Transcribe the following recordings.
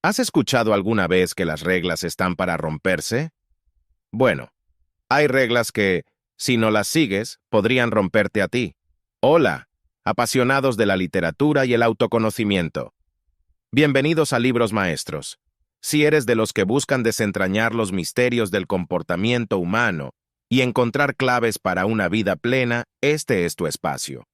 ¿Has escuchado alguna vez que las reglas están para romperse? Bueno, hay reglas que, si no las sigues, podrían romperte a ti. Hola, apasionados de la literatura y el autoconocimiento. Bienvenidos a Libros Maestros. Si eres de los que buscan desentrañar los misterios del comportamiento humano y encontrar claves para una vida plena, este es tu espacio.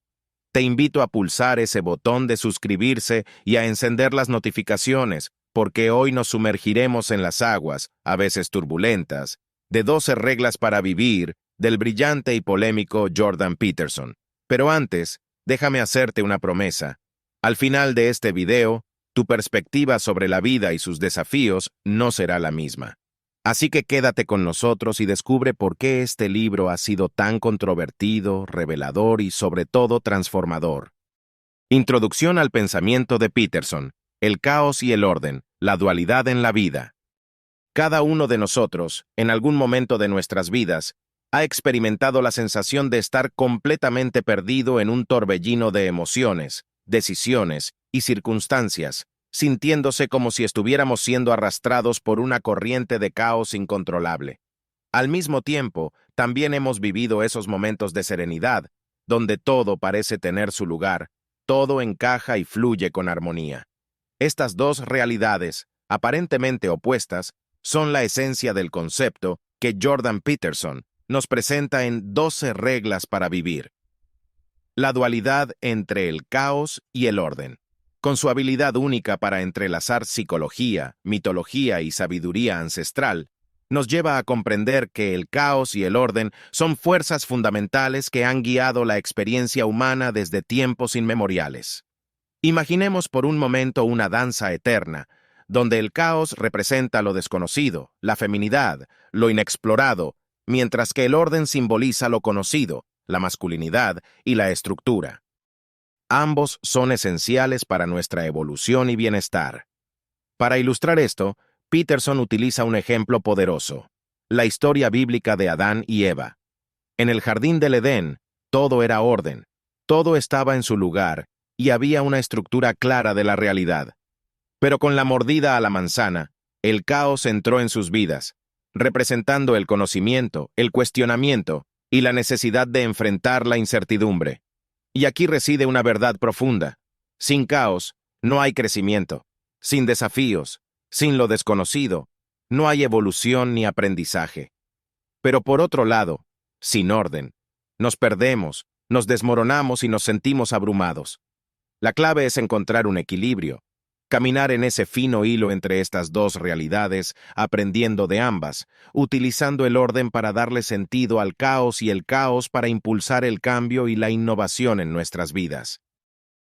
Te invito a pulsar ese botón de suscribirse y a encender las notificaciones, porque hoy nos sumergiremos en las aguas, a veces turbulentas, de 12 reglas para vivir, del brillante y polémico Jordan Peterson. Pero antes, déjame hacerte una promesa. Al final de este video, tu perspectiva sobre la vida y sus desafíos no será la misma. Así que quédate con nosotros y descubre por qué este libro ha sido tan controvertido, revelador y sobre todo transformador. Introducción al pensamiento de Peterson, el caos y el orden, la dualidad en la vida. Cada uno de nosotros, en algún momento de nuestras vidas, ha experimentado la sensación de estar completamente perdido en un torbellino de emociones, decisiones y circunstancias, sintiéndose como si estuviéramos siendo arrastrados por una corriente de caos incontrolable. Al mismo tiempo, también hemos vivido esos momentos de serenidad, donde todo parece tener su lugar, todo encaja y fluye con armonía. Estas dos realidades, aparentemente opuestas, son la esencia del concepto que Jordan Peterson nos presenta en 12 reglas para vivir. La dualidad entre el caos y el orden. Con su habilidad única para entrelazar psicología, mitología y sabiduría ancestral, nos lleva a comprender que el caos y el orden son fuerzas fundamentales que han guiado la experiencia humana desde tiempos inmemoriales. Imaginemos por un momento una danza eterna, donde el caos representa lo desconocido, la feminidad, lo inexplorado, mientras que el orden simboliza lo conocido, la masculinidad y la estructura. Ambos son esenciales para nuestra evolución y bienestar. Para ilustrar esto, Peterson utiliza un ejemplo poderoso: la historia bíblica de Adán y Eva. En el jardín del Edén, todo era orden, todo estaba en su lugar y había una estructura clara de la realidad. Pero con la mordida a la manzana, el caos entró en sus vidas, representando el conocimiento, el cuestionamiento y la necesidad de enfrentar la incertidumbre. Y aquí reside una verdad profunda: sin caos, no hay crecimiento; sin desafíos, sin lo desconocido, no hay evolución ni aprendizaje. Pero por otro lado, sin orden, nos perdemos, nos desmoronamos y nos sentimos abrumados. La clave es encontrar un equilibrio, caminar en ese fino hilo entre estas dos realidades, aprendiendo de ambas, utilizando el orden para darle sentido al caos y el caos para impulsar el cambio y la innovación en nuestras vidas.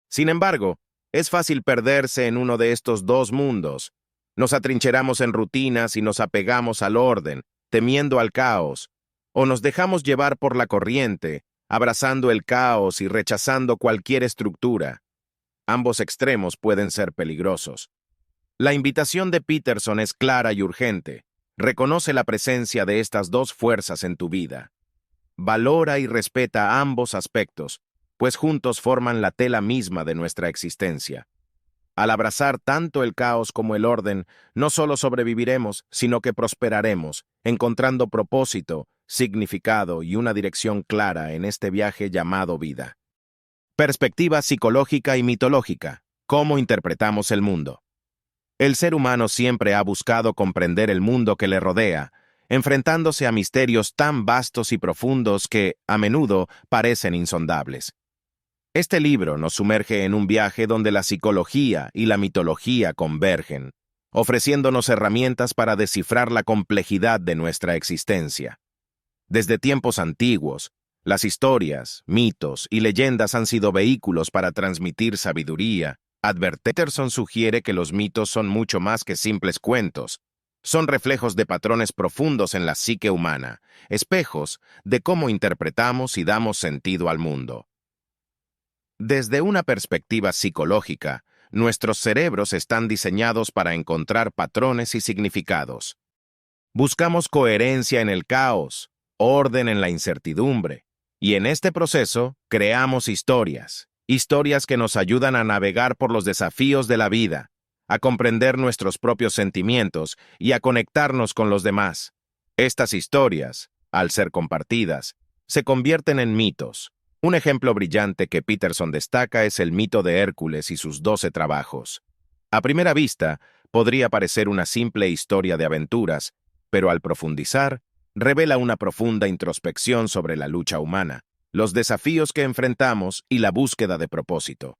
Sin embargo, es fácil perderse en uno de estos dos mundos. Nos atrincheramos en rutinas y nos apegamos al orden, temiendo al caos, o nos dejamos llevar por la corriente, abrazando el caos y rechazando cualquier estructura. Ambos extremos pueden ser peligrosos. La invitación de Peterson es clara y urgente. Reconoce la presencia de estas dos fuerzas en tu vida. Valora y respeta ambos aspectos, pues juntos forman la tela misma de nuestra existencia. Al abrazar tanto el caos como el orden, no solo sobreviviremos, sino que prosperaremos, encontrando propósito, significado y una dirección clara en este viaje llamado vida. Perspectiva psicológica y mitológica. ¿Cómo interpretamos el mundo? El ser humano siempre ha buscado comprender el mundo que le rodea, enfrentándose a misterios tan vastos y profundos que, a menudo, parecen insondables. Este libro nos sumerge en un viaje donde la psicología y la mitología convergen, ofreciéndonos herramientas para descifrar la complejidad de nuestra existencia. Desde tiempos antiguos, las historias, mitos y leyendas han sido vehículos para transmitir sabiduría. Peterson sugiere que los mitos son mucho más que simples cuentos. Son reflejos de patrones profundos en la psique humana, espejos de cómo interpretamos y damos sentido al mundo. Desde una perspectiva psicológica, nuestros cerebros están diseñados para encontrar patrones y significados. Buscamos coherencia en el caos, orden en la incertidumbre, y en este proceso creamos historias que nos ayudan a navegar por los desafíos de la vida, a comprender nuestros propios sentimientos y a conectarnos con los demás. Estas historias, al ser compartidas, se convierten en mitos. Un ejemplo brillante que Peterson destaca es el mito de Hércules y sus 12 trabajos. A primera vista, podría parecer una simple historia de aventuras, pero al profundizar, revela una profunda introspección sobre la lucha humana, los desafíos que enfrentamos y la búsqueda de propósito.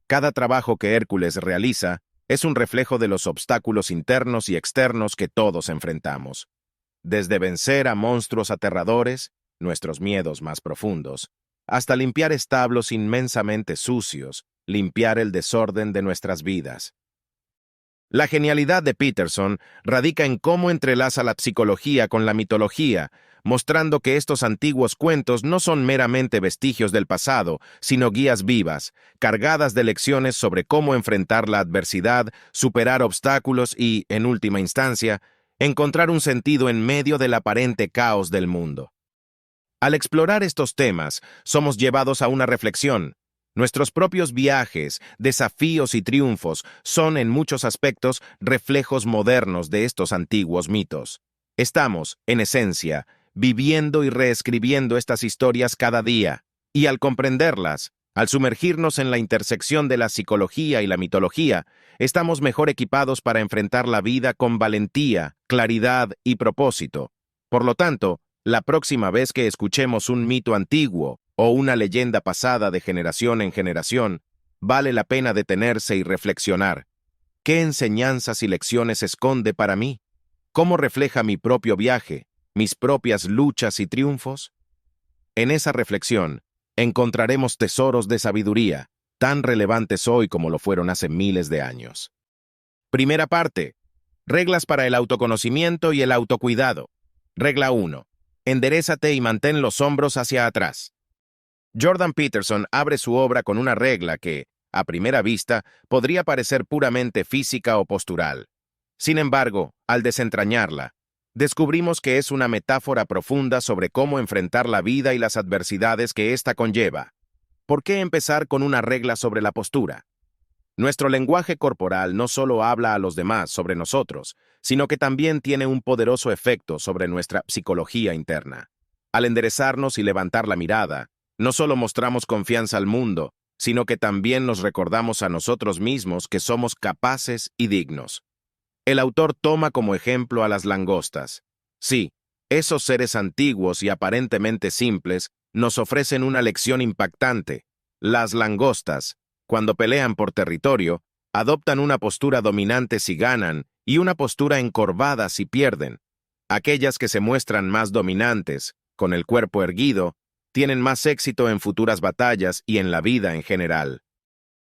Cada trabajo que Hércules realiza es un reflejo de los obstáculos internos y externos que todos enfrentamos. Desde vencer a monstruos aterradores, nuestros miedos más profundos, hasta limpiar establos inmensamente sucios, limpiar el desorden de nuestras vidas. La genialidad de Peterson radica en cómo entrelaza la psicología con la mitología, mostrando que estos antiguos cuentos no son meramente vestigios del pasado, sino guías vivas, cargadas de lecciones sobre cómo enfrentar la adversidad, superar obstáculos y, en última instancia, encontrar un sentido en medio del aparente caos del mundo. Al explorar estos temas, somos llevados a una reflexión. Nuestros propios viajes, desafíos y triunfos son, en muchos aspectos, reflejos modernos de estos antiguos mitos. Estamos, en esencia, viviendo y reescribiendo estas historias cada día, y al comprenderlas, al sumergirnos en la intersección de la psicología y la mitología, estamos mejor equipados para enfrentar la vida con valentía, claridad y propósito. Por lo tanto, la próxima vez que escuchemos un mito antiguo o una leyenda pasada de generación en generación, vale la pena detenerse y reflexionar. ¿Qué enseñanzas y lecciones esconde para mí? ¿Cómo refleja mi propio viaje, mis propias luchas y triunfos? En esa reflexión, encontraremos tesoros de sabiduría, tan relevantes hoy como lo fueron hace miles de años. Primera parte. Reglas para el autoconocimiento y el autocuidado. Regla 1. Enderézate y mantén los hombros hacia atrás. Jordan Peterson abre su obra con una regla que, a primera vista, podría parecer puramente física o postural. Sin embargo, al desentrañarla, descubrimos que es una metáfora profunda sobre cómo enfrentar la vida y las adversidades que ésta conlleva. ¿Por qué empezar con una regla sobre la postura? Nuestro lenguaje corporal no solo habla a los demás sobre nosotros, sino que también tiene un poderoso efecto sobre nuestra psicología interna. Al enderezarnos y levantar la mirada, no solo mostramos confianza al mundo, sino que también nos recordamos a nosotros mismos que somos capaces y dignos. El autor toma como ejemplo a las langostas. Sí, esos seres antiguos y aparentemente simples nos ofrecen una lección impactante. Las langostas, cuando pelean por territorio, adoptan una postura dominante si ganan y una postura encorvada si pierden. Aquellas que se muestran más dominantes, con el cuerpo erguido, tienen más éxito en futuras batallas y en la vida en general.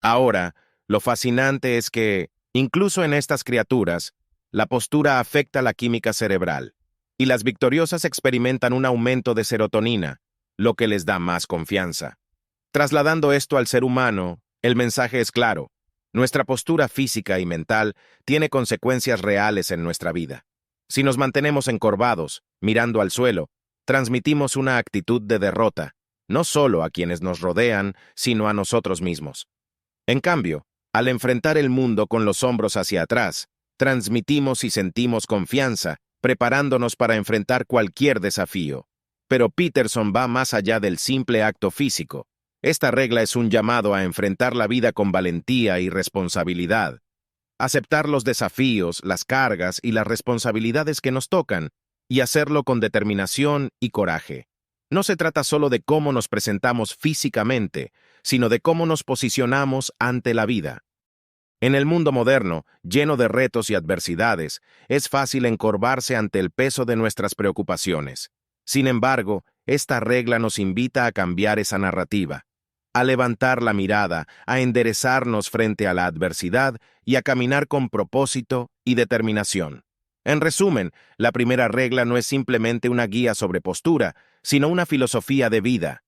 Ahora, lo fascinante es que, incluso en estas criaturas, la postura afecta la química cerebral, y las victoriosas experimentan un aumento de serotonina, lo que les da más confianza. Trasladando esto al ser humano, el mensaje es claro. Nuestra postura física y mental tiene consecuencias reales en nuestra vida. Si nos mantenemos encorvados, mirando al suelo, transmitimos una actitud de derrota, no solo a quienes nos rodean, sino a nosotros mismos. En cambio, al enfrentar el mundo con los hombros hacia atrás, transmitimos y sentimos confianza, preparándonos para enfrentar cualquier desafío. Pero Peterson va más allá del simple acto físico. Esta regla es un llamado a enfrentar la vida con valentía y responsabilidad. Aceptar los desafíos, las cargas y las responsabilidades que nos tocan, y hacerlo con determinación y coraje. No se trata solo de cómo nos presentamos físicamente, sino de cómo nos posicionamos ante la vida. En el mundo moderno, lleno de retos y adversidades, es fácil encorvarse ante el peso de nuestras preocupaciones. Sin embargo, esta regla nos invita a cambiar esa narrativa, a levantar la mirada, a enderezarnos frente a la adversidad y a caminar con propósito y determinación. En resumen, la primera regla no es simplemente una guía sobre postura, sino una filosofía de vida.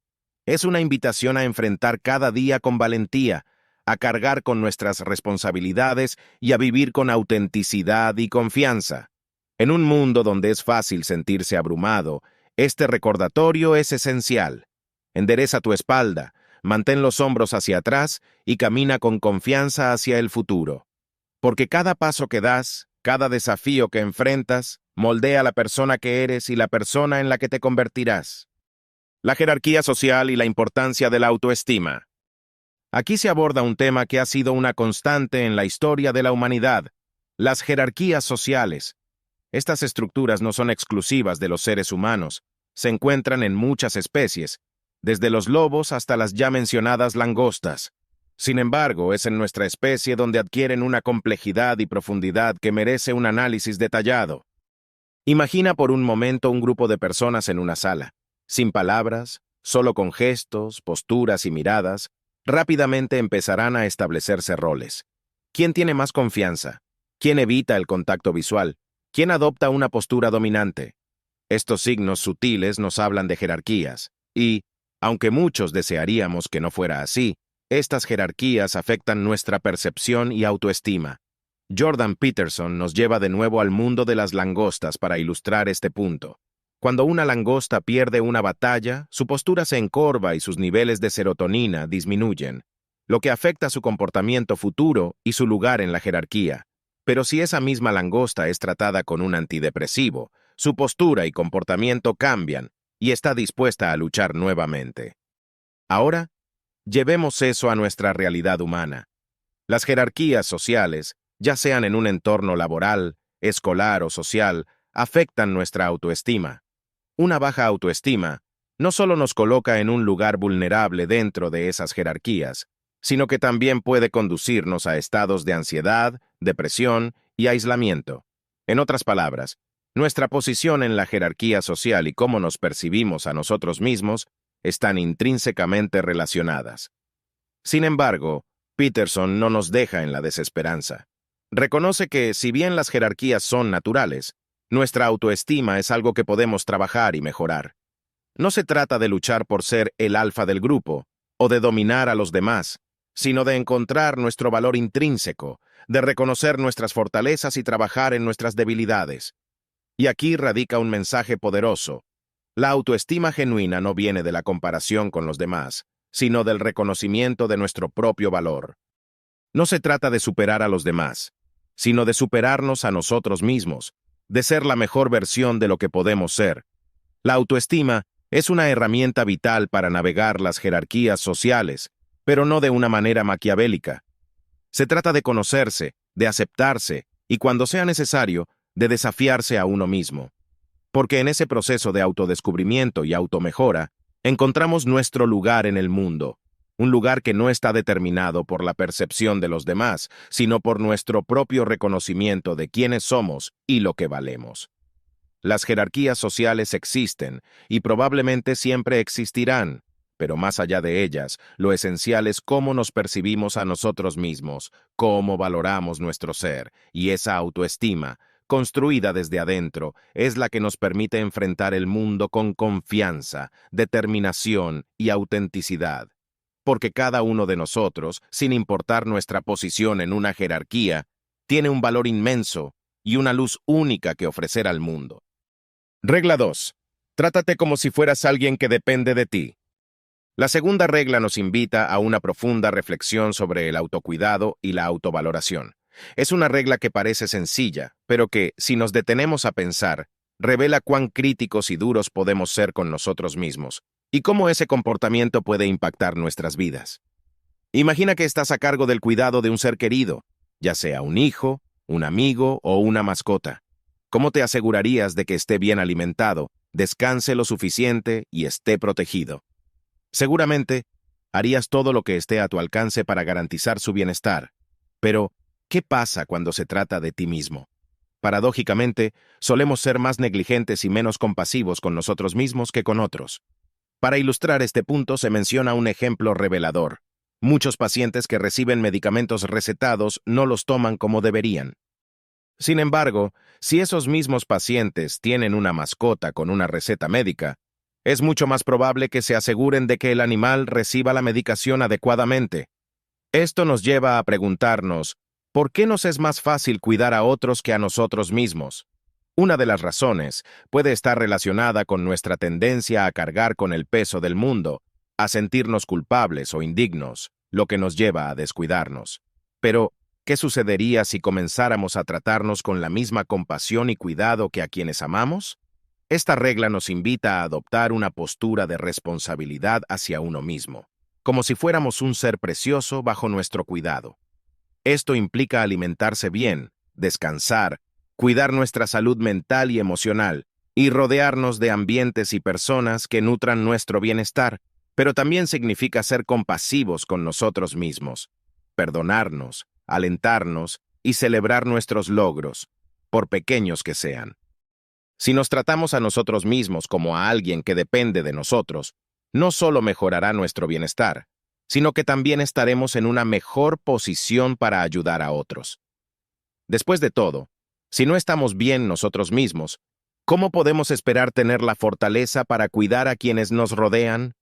Es una invitación a enfrentar cada día con valentía, a cargar con nuestras responsabilidades y a vivir con autenticidad y confianza. En un mundo donde es fácil sentirse abrumado, este recordatorio es esencial. Endereza tu espalda, mantén los hombros hacia atrás y camina con confianza hacia el futuro. Porque cada paso que das, cada desafío que enfrentas, moldea la persona que eres y la persona en la que te convertirás. La jerarquía social y la importancia de la autoestima. Aquí se aborda un tema que ha sido una constante en la historia de la humanidad: las jerarquías sociales. Estas estructuras no son exclusivas de los seres humanos, se encuentran en muchas especies, desde los lobos hasta las ya mencionadas langostas. Sin embargo, es en nuestra especie donde adquieren una complejidad y profundidad que merece un análisis detallado. Imagina por un momento un grupo de personas en una sala, sin palabras, solo con gestos, posturas y miradas. Rápidamente empezarán a establecerse roles. ¿Quién tiene más confianza? ¿Quién evita el contacto visual? ¿Quién adopta una postura dominante? Estos signos sutiles nos hablan de jerarquías, y, aunque muchos desearíamos que no fuera así, estas jerarquías afectan nuestra percepción y autoestima. Jordan Peterson nos lleva de nuevo al mundo de las langostas para ilustrar este punto. Cuando una langosta pierde una batalla, su postura se encorva y sus niveles de serotonina disminuyen, lo que afecta su comportamiento futuro y su lugar en la jerarquía. Pero si esa misma langosta es tratada con un antidepresivo, su postura y comportamiento cambian y está dispuesta a luchar nuevamente. Ahora, llevemos eso a nuestra realidad humana. Las jerarquías sociales, ya sean en un entorno laboral, escolar o social, afectan nuestra autoestima. Una baja autoestima no solo nos coloca en un lugar vulnerable dentro de esas jerarquías, sino que también puede conducirnos a estados de ansiedad, depresión y aislamiento. En otras palabras, nuestra posición en la jerarquía social y cómo nos percibimos a nosotros mismos están intrínsecamente relacionadas. Sin embargo, Peterson no nos deja en la desesperanza. Reconoce que, si bien las jerarquías son naturales, nuestra autoestima es algo que podemos trabajar y mejorar. No se trata de luchar por ser el alfa del grupo o de dominar a los demás, sino de encontrar nuestro valor intrínseco, de reconocer nuestras fortalezas y trabajar en nuestras debilidades. Y aquí radica un mensaje poderoso. La autoestima genuina no viene de la comparación con los demás, sino del reconocimiento de nuestro propio valor. No se trata de superar a los demás, sino de superarnos a nosotros mismos, de ser la mejor versión de lo que podemos ser. La autoestima es una herramienta vital para navegar las jerarquías sociales, pero no de una manera maquiavélica. Se trata de conocerse, de aceptarse y, cuando sea necesario, de desafiarse a uno mismo. Porque en ese proceso de autodescubrimiento y automejora, encontramos nuestro lugar en el mundo, un lugar que no está determinado por la percepción de los demás, sino por nuestro propio reconocimiento de quiénes somos y lo que valemos. Las jerarquías sociales existen y probablemente siempre existirán, pero más allá de ellas, lo esencial es cómo nos percibimos a nosotros mismos, cómo valoramos nuestro ser, y esa autoestima, construida desde adentro, es la que nos permite enfrentar el mundo con confianza, determinación y autenticidad. Porque cada uno de nosotros, sin importar nuestra posición en una jerarquía, tiene un valor inmenso y una luz única que ofrecer al mundo. Regla 2. Trátate como si fueras alguien que depende de ti. La segunda regla nos invita a una profunda reflexión sobre el autocuidado y la autovaloración. Es una regla que parece sencilla, pero que, si nos detenemos a pensar, revela cuán críticos y duros podemos ser con nosotros mismos, y cómo ese comportamiento puede impactar nuestras vidas. Imagina que estás a cargo del cuidado de un ser querido, ya sea un hijo, un amigo o una mascota. ¿Cómo te asegurarías de que esté bien alimentado, descanse lo suficiente y esté protegido? Seguramente, harías todo lo que esté a tu alcance para garantizar su bienestar. Pero, ¿qué pasa cuando se trata de ti mismo? Paradójicamente, solemos ser más negligentes y menos compasivos con nosotros mismos que con otros. Para ilustrar este punto se menciona un ejemplo revelador. Muchos pacientes que reciben medicamentos recetados no los toman como deberían. Sin embargo, si esos mismos pacientes tienen una mascota con una receta médica, es mucho más probable que se aseguren de que el animal reciba la medicación adecuadamente. Esto nos lleva a preguntarnos, ¿por qué nos es más fácil cuidar a otros que a nosotros mismos? Una de las razones puede estar relacionada con nuestra tendencia a cargar con el peso del mundo, a sentirnos culpables o indignos, lo que nos lleva a descuidarnos. Pero, ¿qué ¿Qué sucedería si comenzáramos a tratarnos con la misma compasión y cuidado que a quienes amamos? Esta regla nos invita a adoptar una postura de responsabilidad hacia uno mismo, como si fuéramos un ser precioso bajo nuestro cuidado. Esto implica alimentarse bien, descansar, cuidar nuestra salud mental y emocional, y rodearnos de ambientes y personas que nutran nuestro bienestar, pero también significa ser compasivos con nosotros mismos, perdonarnos, alentarnos y celebrar nuestros logros, por pequeños que sean. Si nos tratamos a nosotros mismos como a alguien que depende de nosotros, no solo mejorará nuestro bienestar, sino que también estaremos en una mejor posición para ayudar a otros. Después de todo, si no estamos bien nosotros mismos, ¿cómo podemos esperar tener la fortaleza para cuidar a quienes nos rodean?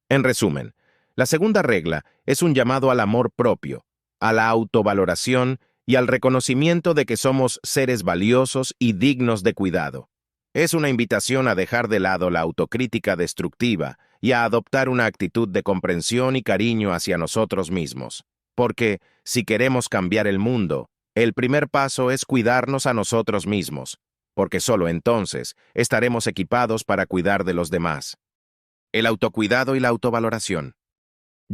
En resumen, la segunda regla es un llamado al amor propio, a la autovaloración y al reconocimiento de que somos seres valiosos y dignos de cuidado. Es una invitación a dejar de lado la autocrítica destructiva y a adoptar una actitud de comprensión y cariño hacia nosotros mismos. Porque, si queremos cambiar el mundo, el primer paso es cuidarnos a nosotros mismos, porque solo entonces estaremos equipados para cuidar de los demás. El autocuidado y la autovaloración.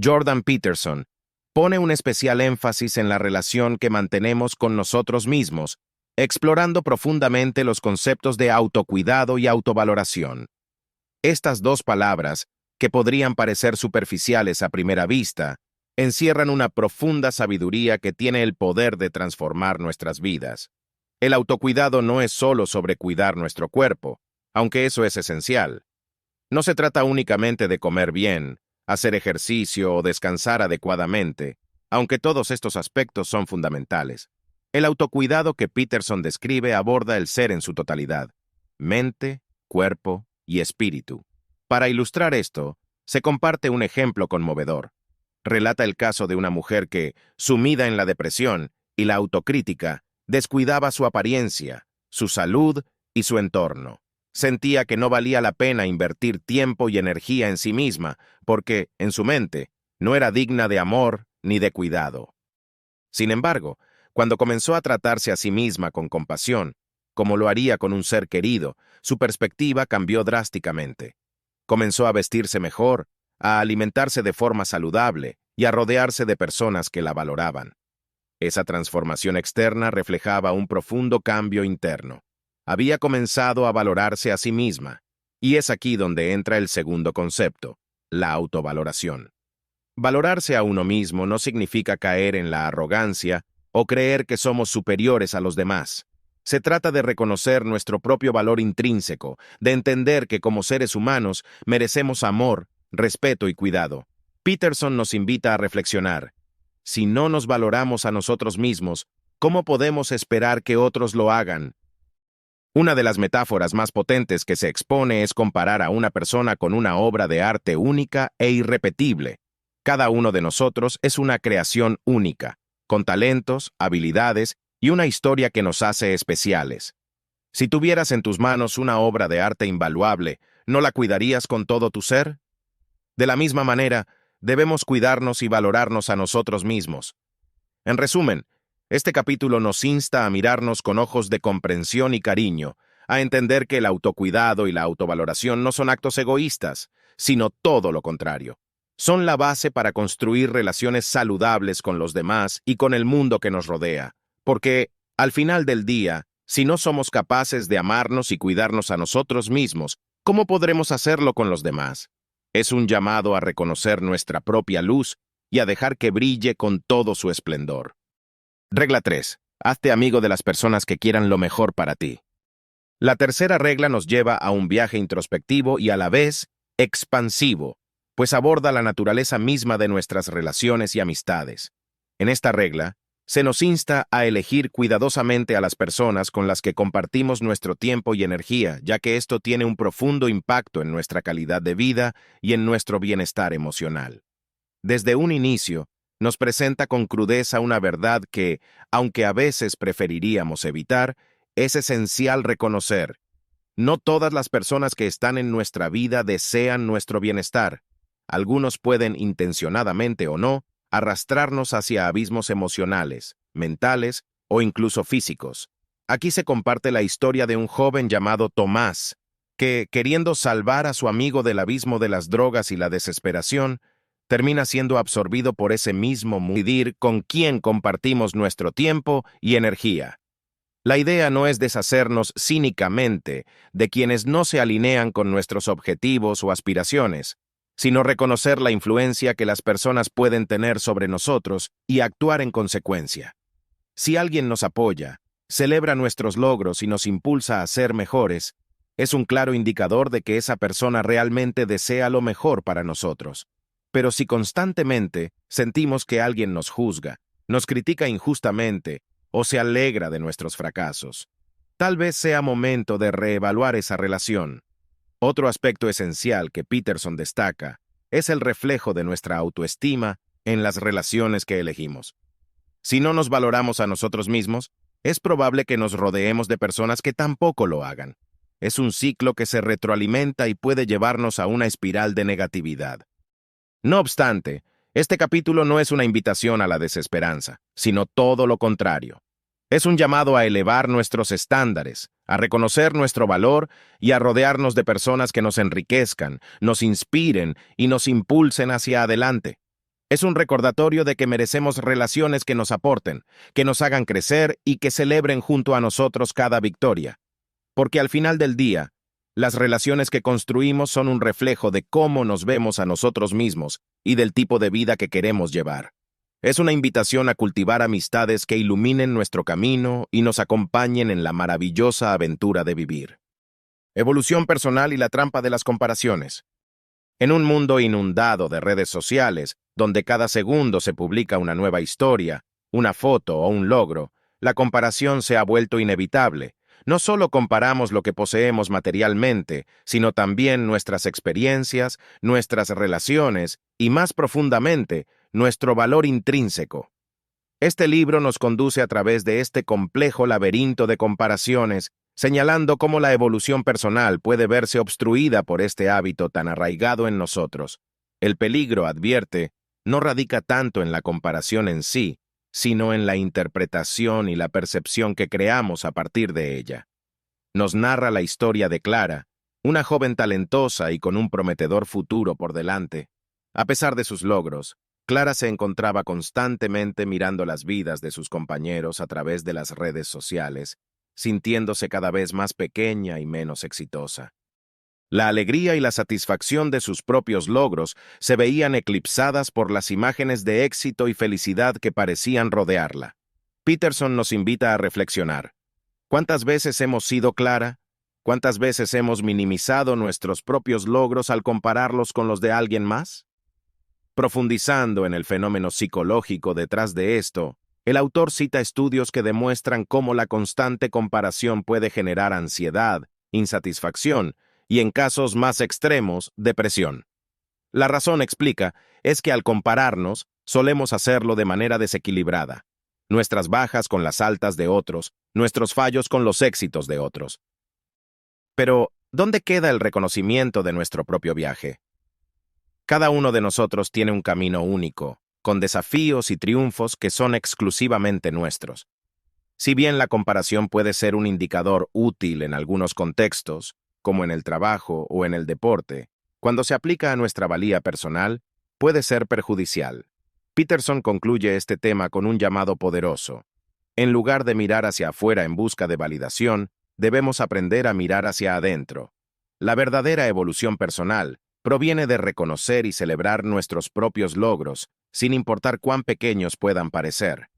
Jordan Peterson pone un especial énfasis en la relación que mantenemos con nosotros mismos, explorando profundamente los conceptos de autocuidado y autovaloración. Estas dos palabras, que podrían parecer superficiales a primera vista, encierran una profunda sabiduría que tiene el poder de transformar nuestras vidas. El autocuidado no es solo sobre cuidar nuestro cuerpo, aunque eso es esencial. No se trata únicamente de comer bien, hacer ejercicio o descansar adecuadamente, aunque todos estos aspectos son fundamentales. El autocuidado que Peterson describe aborda el ser en su totalidad: mente, cuerpo y espíritu. Para ilustrar esto, se comparte un ejemplo conmovedor. Relata el caso de una mujer que, sumida en la depresión y la autocrítica, descuidaba su apariencia, su salud y su entorno. Sentía que no valía la pena invertir tiempo y energía en sí misma, porque, en su mente, no era digna de amor ni de cuidado. Sin embargo, cuando comenzó a tratarse a sí misma con compasión, como lo haría con un ser querido, su perspectiva cambió drásticamente. Comenzó a vestirse mejor, a alimentarse de forma saludable y a rodearse de personas que la valoraban. Esa transformación externa reflejaba un profundo cambio interno. Había comenzado a valorarse a sí misma, y es aquí donde entra el segundo concepto, la autovaloración. Valorarse a uno mismo no significa caer en la arrogancia o creer que somos superiores a los demás. Se trata de reconocer nuestro propio valor intrínseco, de entender que como seres humanos merecemos amor, respeto y cuidado. Peterson nos invita a reflexionar. Si no nos valoramos a nosotros mismos, ¿cómo podemos esperar que otros lo hagan? Una de las metáforas más potentes que se expone es comparar a una persona con una obra de arte única e irrepetible. Cada uno de nosotros es una creación única, con talentos, habilidades y una historia que nos hace especiales. Si tuvieras en tus manos una obra de arte invaluable, ¿no la cuidarías con todo tu ser? De la misma manera, debemos cuidarnos y valorarnos a nosotros mismos. En resumen, este capítulo nos insta a mirarnos con ojos de comprensión y cariño, a entender que el autocuidado y la autovaloración no son actos egoístas, sino todo lo contrario. Son la base para construir relaciones saludables con los demás y con el mundo que nos rodea, porque, al final del día, si no somos capaces de amarnos y cuidarnos a nosotros mismos, ¿cómo podremos hacerlo con los demás? Es un llamado a reconocer nuestra propia luz y a dejar que brille con todo su esplendor. Regla 3. Hazte amigo de las personas que quieran lo mejor para ti. La tercera regla nos lleva a un viaje introspectivo y a la vez expansivo, pues aborda la naturaleza misma de nuestras relaciones y amistades. En esta regla, se nos insta a elegir cuidadosamente a las personas con las que compartimos nuestro tiempo y energía, ya que esto tiene un profundo impacto en nuestra calidad de vida y en nuestro bienestar emocional. Desde un inicio, nos presenta con crudeza una verdad que, aunque a veces preferiríamos evitar, es esencial reconocer. No todas las personas que están en nuestra vida desean nuestro bienestar. Algunos pueden, intencionadamente o no, arrastrarnos hacia abismos emocionales, mentales o incluso físicos. Aquí se comparte la historia de un joven llamado Tomás, que, queriendo salvar a su amigo del abismo de las drogas y la desesperación, termina siendo absorbido por ese mismo decidir con quién compartimos nuestro tiempo y energía. La idea no es deshacernos cínicamente de quienes no se alinean con nuestros objetivos o aspiraciones, sino reconocer la influencia que las personas pueden tener sobre nosotros y actuar en consecuencia. Si alguien nos apoya, celebra nuestros logros y nos impulsa a ser mejores, es un claro indicador de que esa persona realmente desea lo mejor para nosotros. Pero si constantemente sentimos que alguien nos juzga, nos critica injustamente o se alegra de nuestros fracasos, tal vez sea momento de reevaluar esa relación. Otro aspecto esencial que Peterson destaca es el reflejo de nuestra autoestima en las relaciones que elegimos. Si no nos valoramos a nosotros mismos, es probable que nos rodeemos de personas que tampoco lo hagan. Es un ciclo que se retroalimenta y puede llevarnos a una espiral de negatividad. No obstante, este capítulo no es una invitación a la desesperanza, sino todo lo contrario. Es un llamado a elevar nuestros estándares, a reconocer nuestro valor y a rodearnos de personas que nos enriquezcan, nos inspiren y nos impulsen hacia adelante. Es un recordatorio de que merecemos relaciones que nos aporten, que nos hagan crecer y que celebren junto a nosotros cada victoria. Porque al final del día, las relaciones que construimos son un reflejo de cómo nos vemos a nosotros mismos y del tipo de vida que queremos llevar. Es una invitación a cultivar amistades que iluminen nuestro camino y nos acompañen en la maravillosa aventura de vivir. Evolución personal y la trampa de las comparaciones. En un mundo inundado de redes sociales, donde cada segundo se publica una nueva historia, una foto o un logro, la comparación se ha vuelto inevitable. No solo comparamos lo que poseemos materialmente, sino también nuestras experiencias, nuestras relaciones y, más profundamente, nuestro valor intrínseco. Este libro nos conduce a través de este complejo laberinto de comparaciones, señalando cómo la evolución personal puede verse obstruida por este hábito tan arraigado en nosotros. El peligro, advierte, no radica tanto en la comparación en sí, sino en la interpretación y la percepción que creamos a partir de ella. Nos narra la historia de Clara, una joven talentosa y con un prometedor futuro por delante. A pesar de sus logros, Clara se encontraba constantemente mirando las vidas de sus compañeros a través de las redes sociales, sintiéndose cada vez más pequeña y menos exitosa. La alegría y la satisfacción de sus propios logros se veían eclipsadas por las imágenes de éxito y felicidad que parecían rodearla. Peterson nos invita a reflexionar. ¿Cuántas veces hemos sido Clara? ¿Cuántas veces hemos minimizado nuestros propios logros al compararlos con los de alguien más? Profundizando en el fenómeno psicológico detrás de esto, el autor cita estudios que demuestran cómo la constante comparación puede generar ansiedad, insatisfacción y, en casos más extremos, depresión. La razón, explica, es que al compararnos, solemos hacerlo de manera desequilibrada. Nuestras bajas con las altas de otros, nuestros fallos con los éxitos de otros. Pero, ¿dónde queda el reconocimiento de nuestro propio viaje? Cada uno de nosotros tiene un camino único, con desafíos y triunfos que son exclusivamente nuestros. Si bien la comparación puede ser un indicador útil en algunos contextos, como en el trabajo o en el deporte, cuando se aplica a nuestra valía personal, puede ser perjudicial. Peterson concluye este tema con un llamado poderoso. En lugar de mirar hacia afuera en busca de validación, debemos aprender a mirar hacia adentro. La verdadera evolución personal proviene de reconocer y celebrar nuestros propios logros, sin importar cuán pequeños puedan parecer.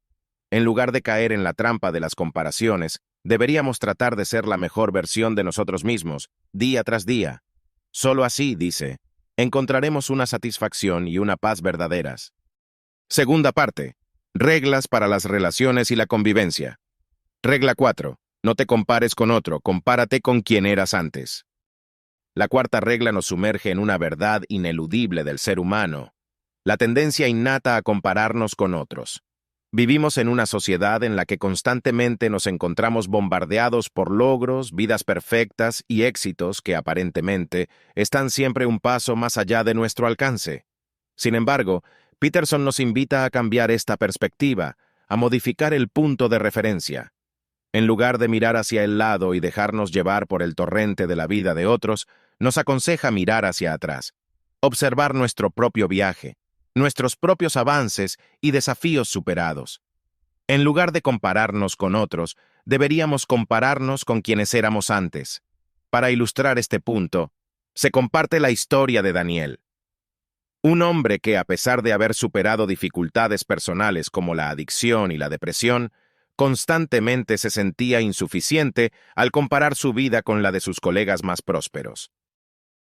En lugar de caer en la trampa de las comparaciones, deberíamos tratar de ser la mejor versión de nosotros mismos, día tras día. Solo así, dice, encontraremos una satisfacción y una paz verdaderas. Segunda parte. Reglas para las relaciones y la convivencia. Regla 4. No te compares con otro, compárate con quien eras antes. La cuarta regla nos sumerge en una verdad ineludible del ser humano, la tendencia innata a compararnos con otros. Vivimos en una sociedad en la que constantemente nos encontramos bombardeados por logros, vidas perfectas y éxitos que aparentemente están siempre un paso más allá de nuestro alcance. Sin embargo, Peterson nos invita a cambiar esta perspectiva, a modificar el punto de referencia. En lugar de mirar hacia el lado y dejarnos llevar por el torrente de la vida de otros, nos aconseja mirar hacia atrás, observar nuestro propio viaje, nuestros propios avances y desafíos superados. En lugar de compararnos con otros, deberíamos compararnos con quienes éramos antes. Para ilustrar este punto, se comparte la historia de Daniel, un hombre que, a pesar de haber superado dificultades personales como la adicción y la depresión, constantemente se sentía insuficiente al comparar su vida con la de sus colegas más prósperos.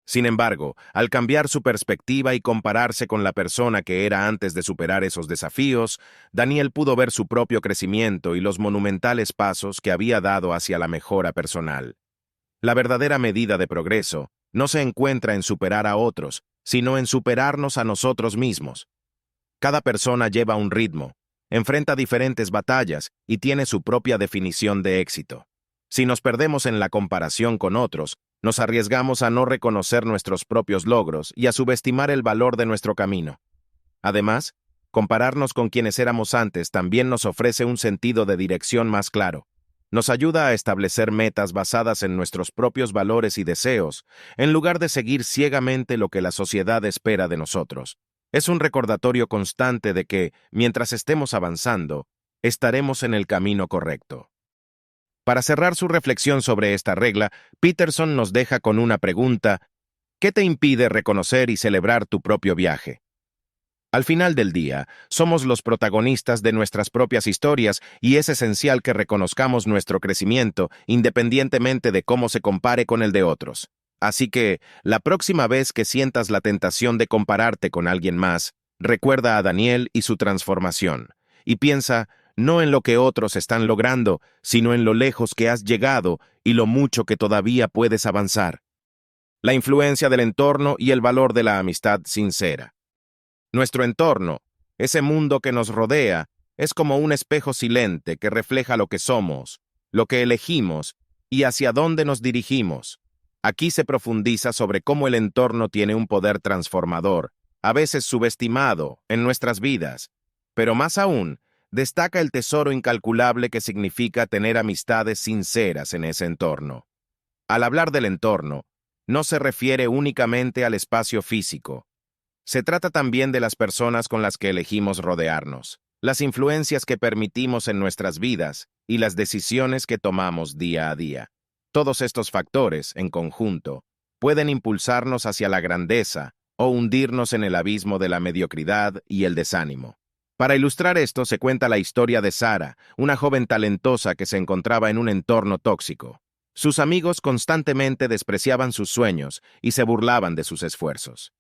Sin embargo, al cambiar su perspectiva y compararse con la persona que era antes de superar esos desafíos, Daniel pudo ver su propio crecimiento y los monumentales pasos que había dado hacia la mejora personal. La verdadera medida de progreso no se encuentra en superar a otros, sino en superarnos a nosotros mismos. Cada persona lleva un ritmo, enfrenta diferentes batallas y tiene su propia definición de éxito. Si nos perdemos en la comparación con otros, nos arriesgamos a no reconocer nuestros propios logros y a subestimar el valor de nuestro camino. Además, compararnos con quienes éramos antes también nos ofrece un sentido de dirección más claro. Nos ayuda a establecer metas basadas en nuestros propios valores y deseos, en lugar de seguir ciegamente lo que la sociedad espera de nosotros. Es un recordatorio constante de que, mientras estemos avanzando, estaremos en el camino correcto. Para cerrar su reflexión sobre esta regla, Peterson nos deja con una pregunta: ¿qué te impide reconocer y celebrar tu propio viaje? Al final del día, somos los protagonistas de nuestras propias historias y es esencial que reconozcamos nuestro crecimiento independientemente de cómo se compare con el de otros. Así que, la próxima vez que sientas la tentación de compararte con alguien más, recuerda a Daniel y su transformación, y piensa no en lo que otros están logrando, sino en lo lejos que has llegado y lo mucho que todavía puedes avanzar. La influencia del entorno y el valor de la amistad sincera. Nuestro entorno, ese mundo que nos rodea, es como un espejo silente que refleja lo que somos, lo que elegimos y hacia dónde nos dirigimos. Aquí se profundiza sobre cómo el entorno tiene un poder transformador, a veces subestimado, en nuestras vidas, pero más aún, destaca el tesoro incalculable que significa tener amistades sinceras en ese entorno. Al hablar del entorno, no se refiere únicamente al espacio físico. Se trata también de las personas con las que elegimos rodearnos, las influencias que permitimos en nuestras vidas y las decisiones que tomamos día a día. Todos estos factores, en conjunto, pueden impulsarnos hacia la grandeza o hundirnos en el abismo de la mediocridad y el desánimo. Para ilustrar esto, se cuenta la historia de Sara, una joven talentosa que se encontraba en un entorno tóxico. Sus amigos constantemente despreciaban sus sueños y se burlaban de sus esfuerzos.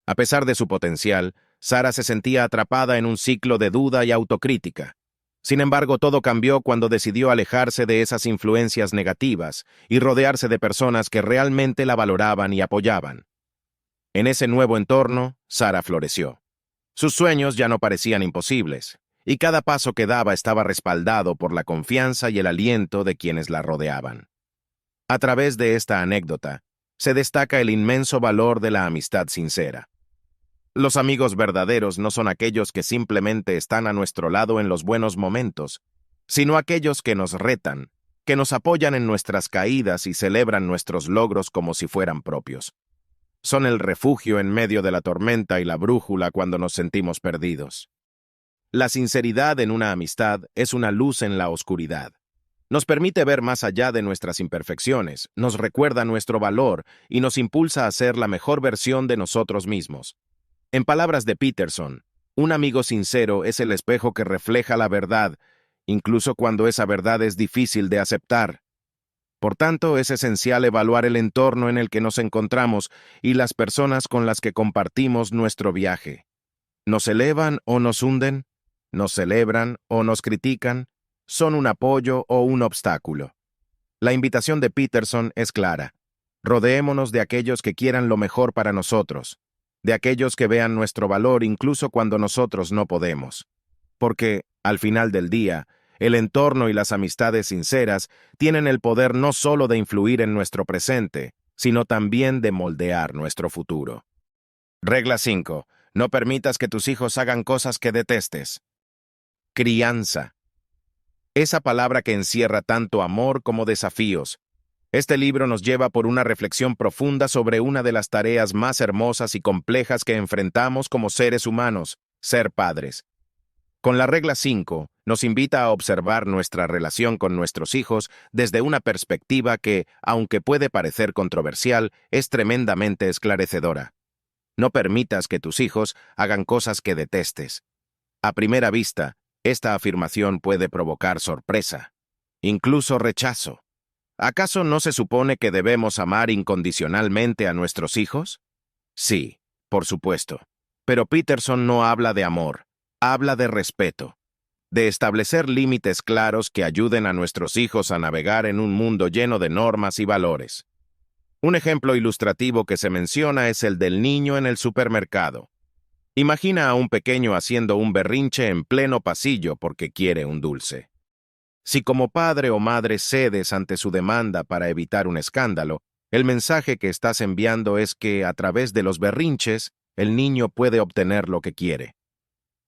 A pesar de su potencial, Sara se sentía atrapada en un ciclo de duda y autocrítica. Sin embargo, todo cambió cuando decidió alejarse de esas influencias negativas y rodearse de personas que realmente la valoraban y apoyaban. En ese nuevo entorno, Sara floreció. Sus sueños ya no parecían imposibles, y cada paso que daba estaba respaldado por la confianza y el aliento de quienes la rodeaban. A través de esta anécdota, se destaca el inmenso valor de la amistad sincera. Los amigos verdaderos no son aquellos que simplemente están a nuestro lado en los buenos momentos, sino aquellos que nos retan, que nos apoyan en nuestras caídas y celebran nuestros logros como si fueran propios. Son el refugio en medio de la tormenta y la brújula cuando nos sentimos perdidos. La sinceridad en una amistad es una luz en la oscuridad. Nos permite ver más allá de nuestras imperfecciones, nos recuerda nuestro valor y nos impulsa a ser la mejor versión de nosotros mismos. En palabras de Peterson, un amigo sincero es el espejo que refleja la verdad, incluso cuando esa verdad es difícil de aceptar. Por tanto, es esencial evaluar el entorno en el que nos encontramos y las personas con las que compartimos nuestro viaje. ¿Nos elevan o nos hunden? ¿Nos celebran o nos critican? ¿Son un apoyo o un obstáculo? La invitación de Peterson es clara. Rodeémonos de aquellos que quieran lo mejor para nosotros, de aquellos que vean nuestro valor incluso cuando nosotros no podemos. Porque, al final del día, el entorno y las amistades sinceras tienen el poder no solo de influir en nuestro presente, sino también de moldear nuestro futuro. Regla 5. No permitas que tus hijos hagan cosas que detestes. Crianza. Esa palabra que encierra tanto amor como desafíos. Este libro nos lleva por una reflexión profunda sobre una de las tareas más hermosas y complejas que enfrentamos como seres humanos, ser padres. Con la regla 5, nos invita a observar nuestra relación con nuestros hijos desde una perspectiva que, aunque puede parecer controversial, es tremendamente esclarecedora. No permitas que tus hijos hagan cosas que detestes. A primera vista, esta afirmación puede provocar sorpresa, incluso rechazo. ¿Acaso no se supone que debemos amar incondicionalmente a nuestros hijos? Sí, por supuesto. Pero Peterson no habla de amor, habla de respeto, de establecer límites claros que ayuden a nuestros hijos a navegar en un mundo lleno de normas y valores. Un ejemplo ilustrativo que se menciona es el del niño en el supermercado. Imagina a un pequeño haciendo un berrinche en pleno pasillo porque quiere un dulce. Si como padre o madre cedes ante su demanda para evitar un escándalo, el mensaje que estás enviando es que, a través de los berrinches, el niño puede obtener lo que quiere.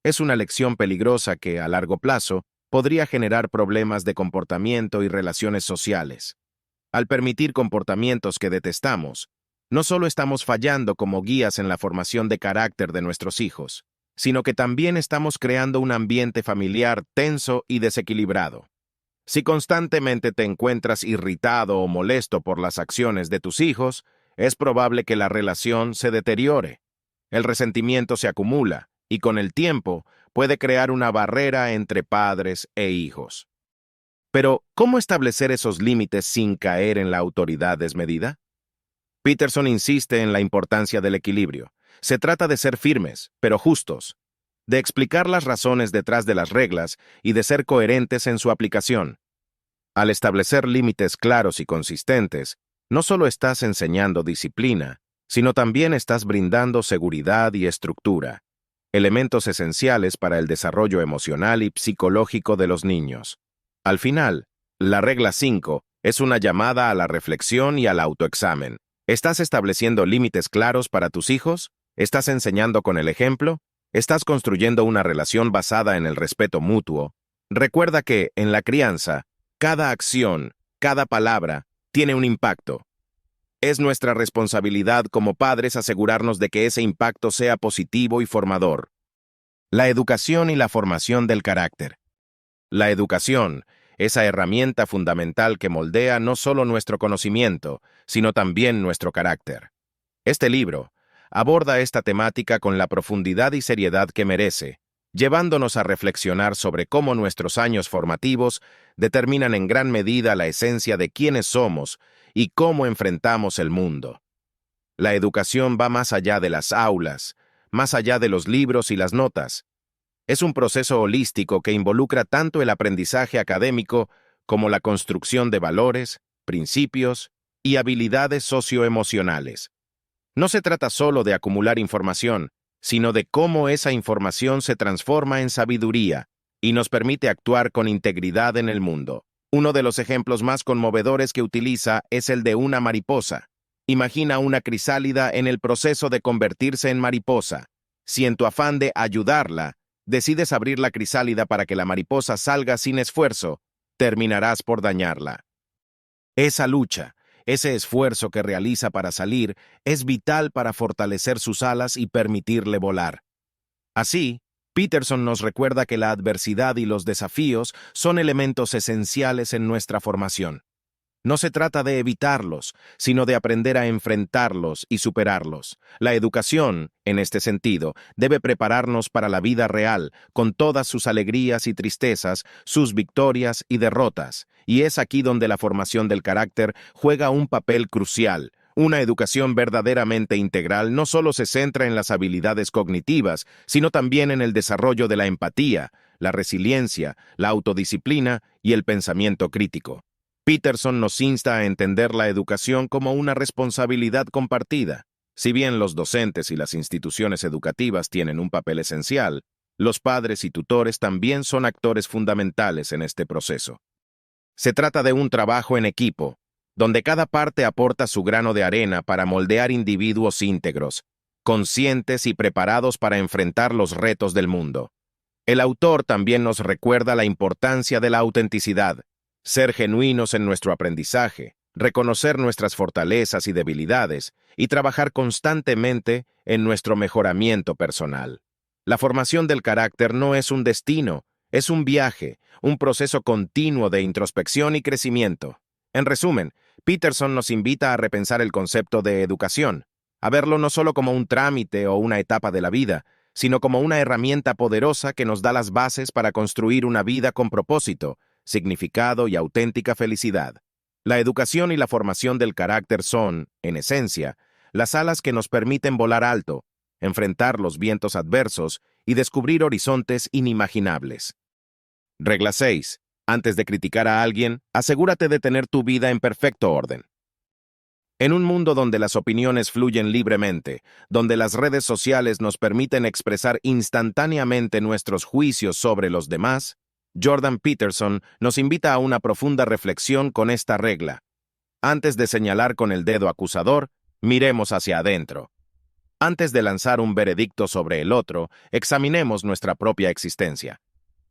Es una lección peligrosa que, a largo plazo, podría generar problemas de comportamiento y relaciones sociales. Al permitir comportamientos que detestamos, no solo estamos fallando como guías en la formación de carácter de nuestros hijos, sino que también estamos creando un ambiente familiar tenso y desequilibrado. Si constantemente te encuentras irritado o molesto por las acciones de tus hijos, es probable que la relación se deteriore. El resentimiento se acumula y con el tiempo puede crear una barrera entre padres e hijos. Pero, ¿cómo establecer esos límites sin caer en la autoridad desmedida? Peterson insiste en la importancia del equilibrio. Se trata de ser firmes, pero justos, de explicar las razones detrás de las reglas y de ser coherentes en su aplicación. Al establecer límites claros y consistentes, no solo estás enseñando disciplina, sino también estás brindando seguridad y estructura, elementos esenciales para el desarrollo emocional y psicológico de los niños. Al final, la regla 5 es una llamada a la reflexión y al autoexamen. ¿Estás estableciendo límites claros para tus hijos? ¿Estás enseñando con el ejemplo? ¿Estás construyendo una relación basada en el respeto mutuo? Recuerda que, en la crianza, cada acción, cada palabra, tiene un impacto. Es nuestra responsabilidad como padres asegurarnos de que ese impacto sea positivo y formador. La educación y la formación del carácter. La educación, esa herramienta fundamental que moldea no solo nuestro conocimiento, sino también nuestro carácter. Este libro aborda esta temática con la profundidad y seriedad que merece, llevándonos a reflexionar sobre cómo nuestros años formativos determinan en gran medida la esencia de quiénes somos y cómo enfrentamos el mundo. La educación va más allá de las aulas, más allá de los libros y las notas. Es un proceso holístico que involucra tanto el aprendizaje académico como la construcción de valores, principios y habilidades socioemocionales. No se trata solo de acumular información, sino de cómo esa información se transforma en sabiduría y nos permite actuar con integridad en el mundo. Uno de los ejemplos más conmovedores que utiliza es el de una mariposa. Imagina una crisálida en el proceso de convertirse en mariposa. Si en tu afán de ayudarla, decides abrir la crisálida para que la mariposa salga sin esfuerzo, terminarás por dañarla. Esa lucha, ese esfuerzo que realiza para salir, es vital para fortalecer sus alas y permitirle volar. Así, Peterson nos recuerda que la adversidad y los desafíos son elementos esenciales en nuestra formación. No se trata de evitarlos, sino de aprender a enfrentarlos y superarlos. La educación, en este sentido, debe prepararnos para la vida real, con todas sus alegrías y tristezas, sus victorias y derrotas. Y es aquí donde la formación del carácter juega un papel crucial. Una educación verdaderamente integral no solo se centra en las habilidades cognitivas, sino también en el desarrollo de la empatía, la resiliencia, la autodisciplina y el pensamiento crítico. Peterson nos insta a entender la educación como una responsabilidad compartida. Si bien los docentes y las instituciones educativas tienen un papel esencial, los padres y tutores también son actores fundamentales en este proceso. Se trata de un trabajo en equipo, donde cada parte aporta su grano de arena para moldear individuos íntegros, conscientes y preparados para enfrentar los retos del mundo. El autor también nos recuerda la importancia de la autenticidad, ser genuinos en nuestro aprendizaje, reconocer nuestras fortalezas y debilidades y trabajar constantemente en nuestro mejoramiento personal. La formación del carácter no es un destino, es un viaje, un proceso continuo de introspección y crecimiento. En resumen, Peterson nos invita a repensar el concepto de educación, a verlo no solo como un trámite o una etapa de la vida, sino como una herramienta poderosa que nos da las bases para construir una vida con propósito, significado y auténtica felicidad. La educación y la formación del carácter son, en esencia, las alas que nos permiten volar alto, enfrentar los vientos adversos y descubrir horizontes inimaginables. Regla 6. Antes de criticar a alguien, asegúrate de tener tu vida en perfecto orden. En un mundo donde las opiniones fluyen libremente, donde las redes sociales nos permiten expresar instantáneamente nuestros juicios sobre los demás, Jordan Peterson nos invita a una profunda reflexión con esta regla. Antes de señalar con el dedo acusador, miremos hacia adentro. Antes de lanzar un veredicto sobre el otro, examinemos nuestra propia existencia.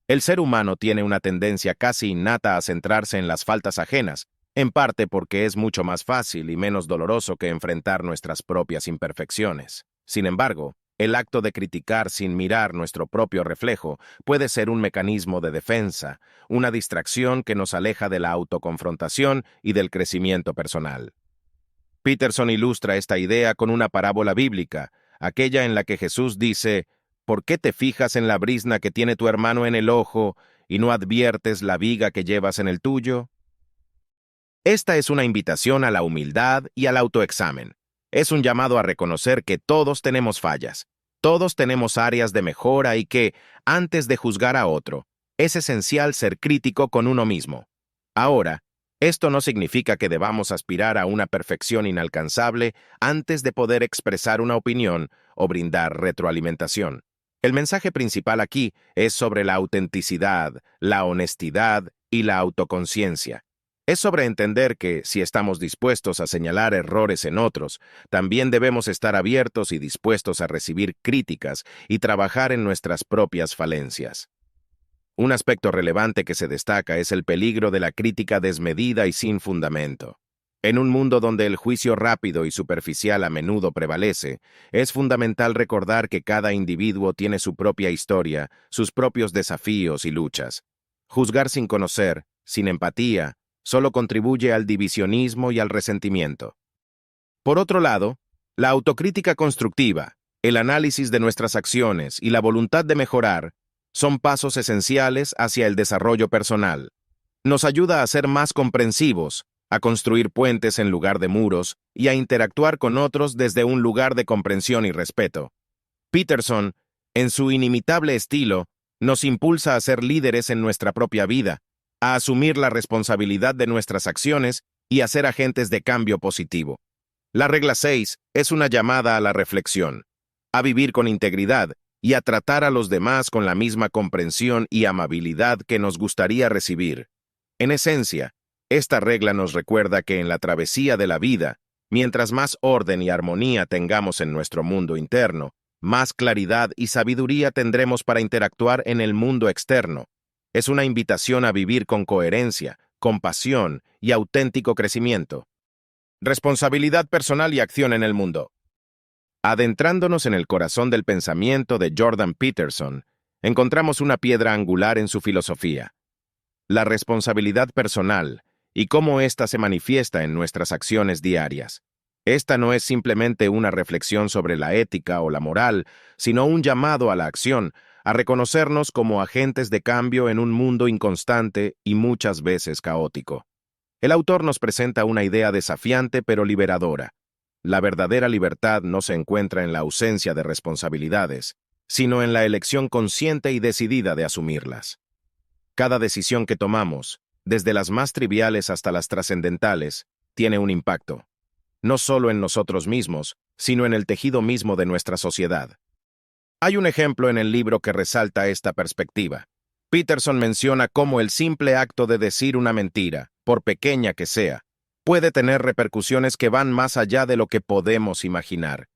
El ser humano tiene una tendencia casi innata a centrarse en las faltas ajenas, en parte porque es mucho más fácil y menos doloroso que enfrentar nuestras propias imperfecciones. Sin embargo, el acto de criticar sin mirar nuestro propio reflejo puede ser un mecanismo de defensa, una distracción que nos aleja de la autoconfrontación y del crecimiento personal. Peterson ilustra esta idea con una parábola bíblica, aquella en la que Jesús dice: ¿Por qué te fijas en la brizna que tiene tu hermano en el ojo y no adviertes la viga que llevas en el tuyo? Esta es una invitación a la humildad y al autoexamen. Es un llamado a reconocer que todos tenemos fallas, todos tenemos áreas de mejora y que, antes de juzgar a otro, es esencial ser crítico con uno mismo. Ahora, esto no significa que debamos aspirar a una perfección inalcanzable antes de poder expresar una opinión o brindar retroalimentación. El mensaje principal aquí es sobre la autenticidad, la honestidad y la autoconciencia. Es sobre entender que, si estamos dispuestos a señalar errores en otros, también debemos estar abiertos y dispuestos a recibir críticas y trabajar en nuestras propias falencias. Un aspecto relevante que se destaca es el peligro de la crítica desmedida y sin fundamento. En un mundo donde el juicio rápido y superficial a menudo prevalece, es fundamental recordar que cada individuo tiene su propia historia, sus propios desafíos y luchas. Juzgar sin conocer, sin empatía, solo contribuye al divisionismo y al resentimiento. Por otro lado, la autocrítica constructiva, el análisis de nuestras acciones y la voluntad de mejorar son pasos esenciales hacia el desarrollo personal. Nos ayuda a ser más comprensivos, a construir puentes en lugar de muros y a interactuar con otros desde un lugar de comprensión y respeto. Peterson, en su inimitable estilo, nos impulsa a ser líderes en nuestra propia vida, a asumir la responsabilidad de nuestras acciones y a ser agentes de cambio positivo. La regla 6 es una llamada a la reflexión, a vivir con integridad y a tratar a los demás con la misma comprensión y amabilidad que nos gustaría recibir. En esencia, esta regla nos recuerda que en la travesía de la vida, mientras más orden y armonía tengamos en nuestro mundo interno, más claridad y sabiduría tendremos para interactuar en el mundo externo. Es una invitación a vivir con coherencia, compasión y auténtico crecimiento. Responsabilidad personal y acción en el mundo. Adentrándonos en el corazón del pensamiento de Jordan Peterson, encontramos una piedra angular en su filosofía: la responsabilidad personal y cómo ésta se manifiesta en nuestras acciones diarias. Esta no es simplemente una reflexión sobre la ética o la moral, sino un llamado a la acción, a reconocernos como agentes de cambio en un mundo inconstante y muchas veces caótico. El autor nos presenta una idea desafiante pero liberadora. La verdadera libertad no se encuentra en la ausencia de responsabilidades, sino en la elección consciente y decidida de asumirlas. Cada decisión que tomamos, desde las más triviales hasta las trascendentales, tiene un impacto, no solo en nosotros mismos, sino en el tejido mismo de nuestra sociedad. Hay un ejemplo en el libro que resalta esta perspectiva. Peterson menciona cómo el simple acto de decir una mentira, por pequeña que sea, puede tener repercusiones que van más allá de lo que podemos imaginar.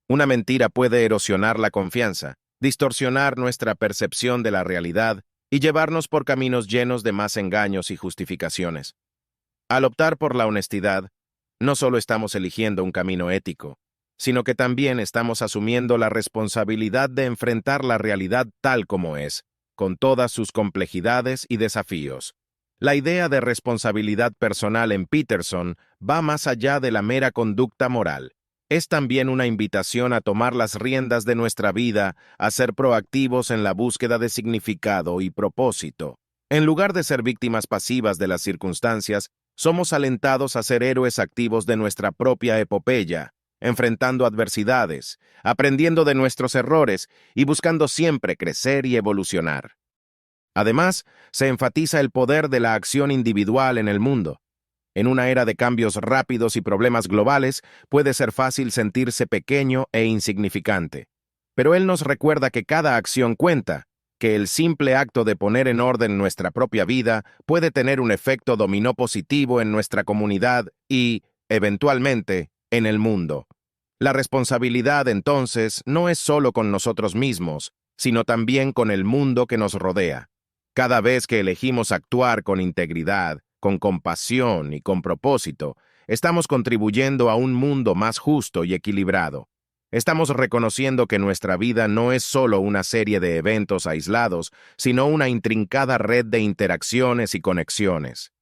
Una mentira puede erosionar la confianza, distorsionar nuestra percepción de la realidad y llevarnos por caminos llenos de más engaños y justificaciones. Al optar por la honestidad, no solo estamos eligiendo un camino ético, sino que también estamos asumiendo la responsabilidad de enfrentar la realidad tal como es, con todas sus complejidades y desafíos. La idea de responsabilidad personal en Peterson va más allá de la mera conducta moral. Es también una invitación a tomar las riendas de nuestra vida, a ser proactivos en la búsqueda de significado y propósito. En lugar de ser víctimas pasivas de las circunstancias, somos alentados a ser héroes activos de nuestra propia epopeya, enfrentando adversidades, aprendiendo de nuestros errores y buscando siempre crecer y evolucionar. Además, se enfatiza el poder de la acción individual en el mundo. En una era de cambios rápidos y problemas globales, puede ser fácil sentirse pequeño e insignificante. Pero él nos recuerda que cada acción cuenta, que el simple acto de poner en orden nuestra propia vida puede tener un efecto dominó positivo en nuestra comunidad y, eventualmente, en el mundo. La responsabilidad, entonces, no es solo con nosotros mismos, sino también con el mundo que nos rodea. Cada vez que elegimos actuar con integridad, con compasión y con propósito, estamos contribuyendo a un mundo más justo y equilibrado. Estamos reconociendo que nuestra vida no es solo una serie de eventos aislados, sino una intrincada red de interacciones y conexiones.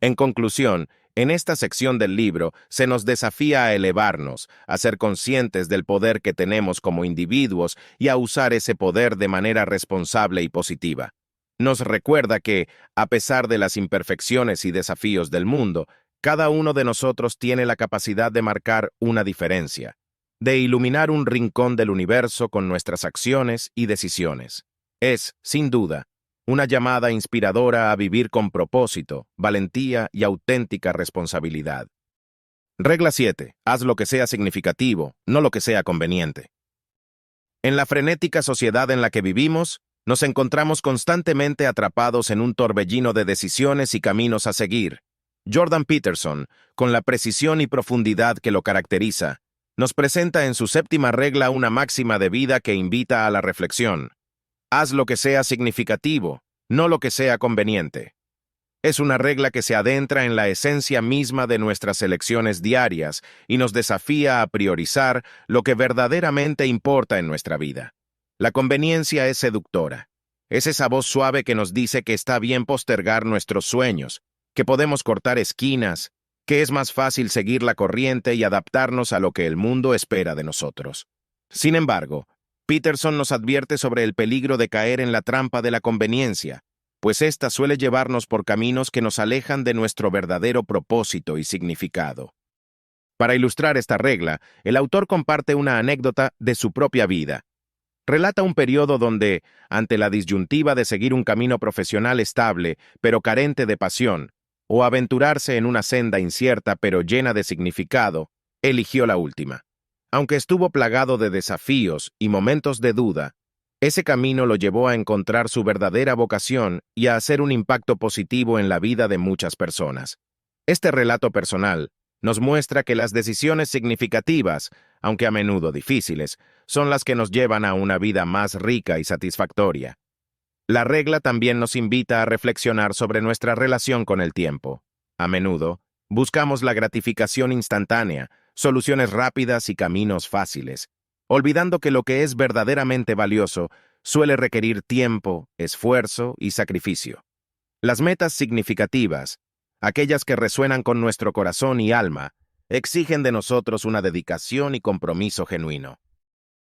En conclusión, en esta sección del libro se nos desafía a elevarnos, a ser conscientes del poder que tenemos como individuos y a usar ese poder de manera responsable y positiva. Nos recuerda que, a pesar de las imperfecciones y desafíos del mundo, cada uno de nosotros tiene la capacidad de marcar una diferencia, de iluminar un rincón del universo con nuestras acciones y decisiones. Es, sin duda, una llamada inspiradora a vivir con propósito, valentía y auténtica responsabilidad. Regla 7. Haz lo que sea significativo, no lo que sea conveniente. En la frenética sociedad en la que vivimos, nos encontramos constantemente atrapados en un torbellino de decisiones y caminos a seguir. Jordan Peterson, con la precisión y profundidad que lo caracteriza, nos presenta en su séptima regla una máxima de vida que invita a la reflexión. Haz lo que sea significativo, no lo que sea conveniente. Es una regla que se adentra en la esencia misma de nuestras elecciones diarias y nos desafía a priorizar lo que verdaderamente importa en nuestra vida. La conveniencia es seductora. Es esa voz suave que nos dice que está bien postergar nuestros sueños, que podemos cortar esquinas, que es más fácil seguir la corriente y adaptarnos a lo que el mundo espera de nosotros. Sin embargo, Peterson nos advierte sobre el peligro de caer en la trampa de la conveniencia, pues ésta suele llevarnos por caminos que nos alejan de nuestro verdadero propósito y significado. Para ilustrar esta regla, el autor comparte una anécdota de su propia vida. Relata un periodo donde, ante la disyuntiva de seguir un camino profesional estable, pero carente de pasión, o aventurarse en una senda incierta pero llena de significado, eligió la última. Aunque estuvo plagado de desafíos y momentos de duda, ese camino lo llevó a encontrar su verdadera vocación y a hacer un impacto positivo en la vida de muchas personas. Este relato personal nos muestra que las decisiones significativas, aunque a menudo difíciles, son las que nos llevan a una vida más rica y satisfactoria. La regla también nos invita a reflexionar sobre nuestra relación con el tiempo. A menudo, buscamos la gratificación instantánea, soluciones rápidas y caminos fáciles, olvidando que lo que es verdaderamente valioso suele requerir tiempo, esfuerzo y sacrificio. Las metas significativas, aquellas que resuenan con nuestro corazón y alma, exigen de nosotros una dedicación y compromiso genuino.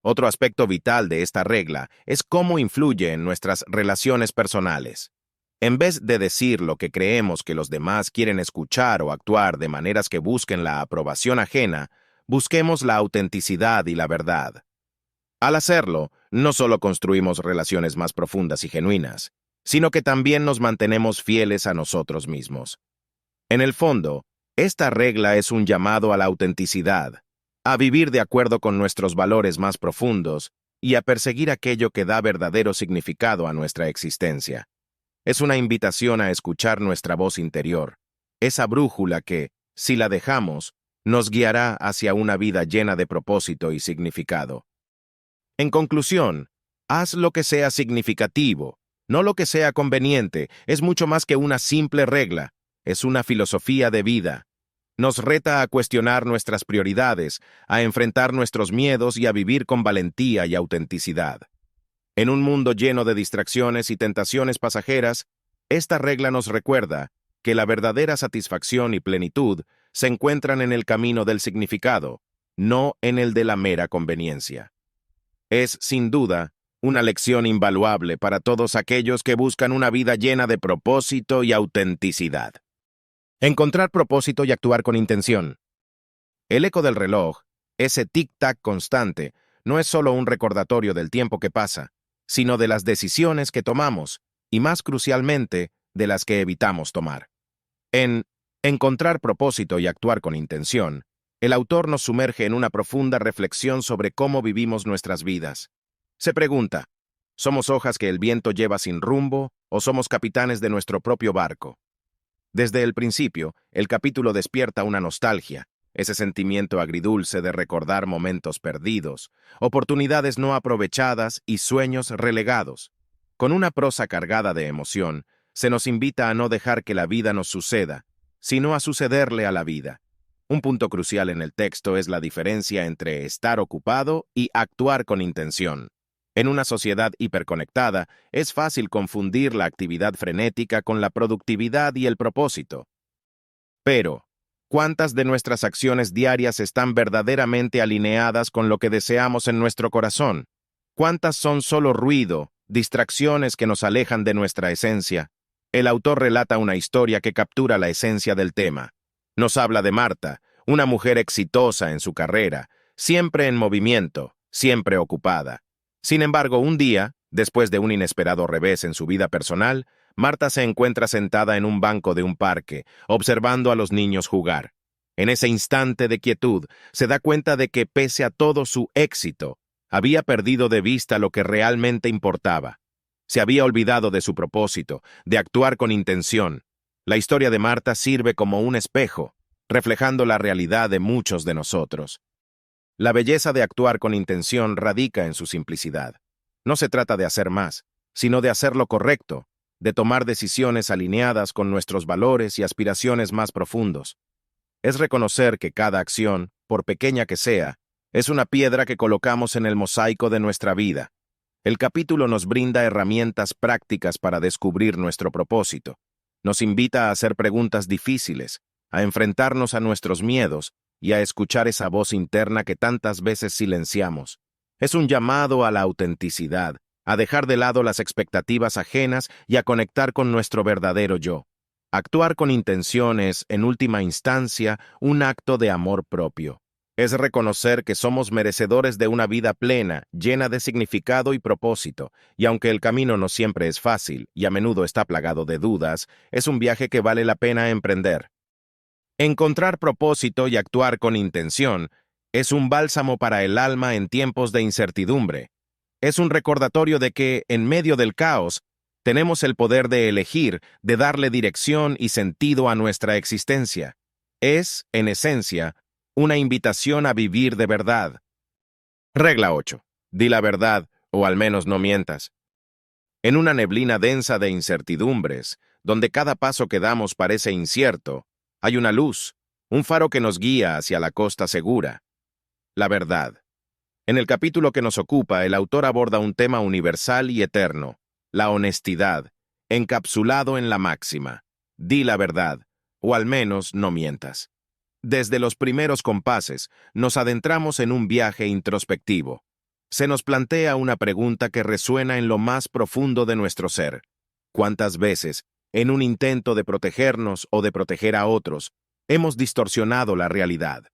Otro aspecto vital de esta regla es cómo influye en nuestras relaciones personales. En vez de decir lo que creemos que los demás quieren escuchar o actuar de maneras que busquen la aprobación ajena, busquemos la autenticidad y la verdad. Al hacerlo, no solo construimos relaciones más profundas y genuinas, sino que también nos mantenemos fieles a nosotros mismos. En el fondo, esta regla es un llamado a la autenticidad, a vivir de acuerdo con nuestros valores más profundos y a perseguir aquello que da verdadero significado a nuestra existencia. Es una invitación a escuchar nuestra voz interior, esa brújula que, si la dejamos, nos guiará hacia una vida llena de propósito y significado. En conclusión, Haz lo que sea significativo, no lo que sea conveniente. Es mucho más que una simple regla. Es una filosofía de vida. Nos reta a cuestionar nuestras prioridades, a enfrentar nuestros miedos y a vivir con valentía y autenticidad. En un mundo lleno de distracciones y tentaciones pasajeras, esta regla nos recuerda que la verdadera satisfacción y plenitud se encuentran en el camino del significado, no en el de la mera conveniencia. Es, sin duda, una lección invaluable para todos aquellos que buscan una vida llena de propósito y autenticidad. Encontrar propósito y actuar con intención. El eco del reloj, ese tic-tac constante, no es solo un recordatorio del tiempo que pasa, sino de las decisiones que tomamos, y más crucialmente, de las que evitamos tomar. En Encontrar propósito y actuar con intención, el autor nos sumerge en una profunda reflexión sobre cómo vivimos nuestras vidas. Se pregunta, ¿somos hojas que el viento lleva sin rumbo o somos capitanes de nuestro propio barco? Desde el principio, el capítulo despierta una nostalgia, ese sentimiento agridulce de recordar momentos perdidos, oportunidades no aprovechadas y sueños relegados. Con una prosa cargada de emoción, se nos invita a no dejar que la vida nos suceda, sino a sucederle a la vida. Un punto crucial en el texto es la diferencia entre estar ocupado y actuar con intención. En una sociedad hiperconectada, es fácil confundir la actividad frenética con la productividad y el propósito. Pero, ¿cuántas de nuestras acciones diarias están verdaderamente alineadas con lo que deseamos en nuestro corazón? ¿Cuántas son solo ruido, distracciones que nos alejan de nuestra esencia? El autor relata una historia que captura la esencia del tema. Nos habla de Marta, una mujer exitosa en su carrera, siempre en movimiento, siempre ocupada. Sin embargo, un día, después de un inesperado revés en su vida personal, Marta se encuentra sentada en un banco de un parque, observando a los niños jugar. En ese instante de quietud, se da cuenta de que, pese a todo su éxito, había perdido de vista lo que realmente importaba. Se había olvidado de su propósito, de actuar con intención. La historia de Marta sirve como un espejo, reflejando la realidad de muchos de nosotros. La belleza de actuar con intención radica en su simplicidad. No se trata de hacer más, sino de hacer lo correcto, de tomar decisiones alineadas con nuestros valores y aspiraciones más profundos. Es reconocer que cada acción, por pequeña que sea, es una piedra que colocamos en el mosaico de nuestra vida. El capítulo nos brinda herramientas prácticas para descubrir nuestro propósito. Nos invita a hacer preguntas difíciles, a enfrentarnos a nuestros miedos y a escuchar esa voz interna que tantas veces silenciamos. Es un llamado a la autenticidad, a dejar de lado las expectativas ajenas y a conectar con nuestro verdadero yo. Actuar con intención es, en última instancia, un acto de amor propio. Es reconocer que somos merecedores de una vida plena, llena de significado y propósito, y aunque el camino no siempre es fácil y a menudo está plagado de dudas, es un viaje que vale la pena emprender. Encontrar propósito y actuar con intención es un bálsamo para el alma en tiempos de incertidumbre. Es un recordatorio de que, en medio del caos, tenemos el poder de elegir, de darle dirección y sentido a nuestra existencia. Es, en esencia, una invitación a vivir de verdad. Regla 8. Di la verdad, o al menos no mientas. En una neblina densa de incertidumbres, donde cada paso que damos parece incierto, hay una luz, un faro que nos guía hacia la costa segura. La verdad. En el capítulo que nos ocupa, el autor aborda un tema universal y eterno, la honestidad, encapsulado en la máxima. Di la verdad, o al menos no mientas. Desde los primeros compases, nos adentramos en un viaje introspectivo. Se nos plantea una pregunta que resuena en lo más profundo de nuestro ser. ¿Cuántas veces, en un intento de protegernos o de proteger a otros, hemos distorsionado la realidad?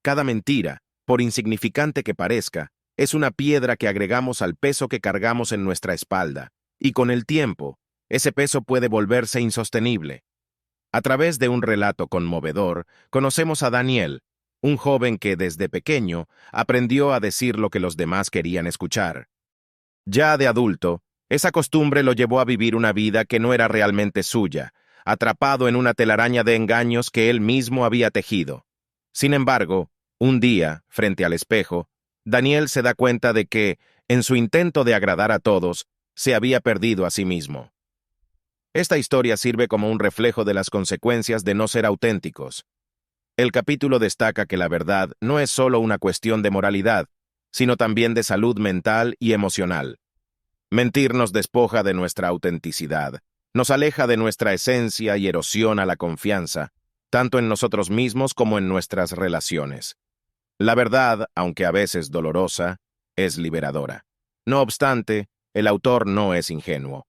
Cada mentira, por insignificante que parezca, es una piedra que agregamos al peso que cargamos en nuestra espalda, y con el tiempo, ese peso puede volverse insostenible. A través de un relato conmovedor, conocemos a Daniel, un joven que desde pequeño aprendió a decir lo que los demás querían escuchar. Ya de adulto, esa costumbre lo llevó a vivir una vida que no era realmente suya, atrapado en una telaraña de engaños que él mismo había tejido. Sin embargo, un día, frente al espejo, Daniel se da cuenta de que, En su intento de agradar a todos, se había perdido a sí mismo. Esta historia sirve como un reflejo de las consecuencias de no ser auténticos. El capítulo destaca que la verdad no es solo una cuestión de moralidad, sino también de salud mental y emocional. Mentir nos despoja de nuestra autenticidad, nos aleja de nuestra esencia y erosiona la confianza, tanto en nosotros mismos como en nuestras relaciones. La verdad, aunque a veces dolorosa, es liberadora. No obstante, el autor no es ingenuo.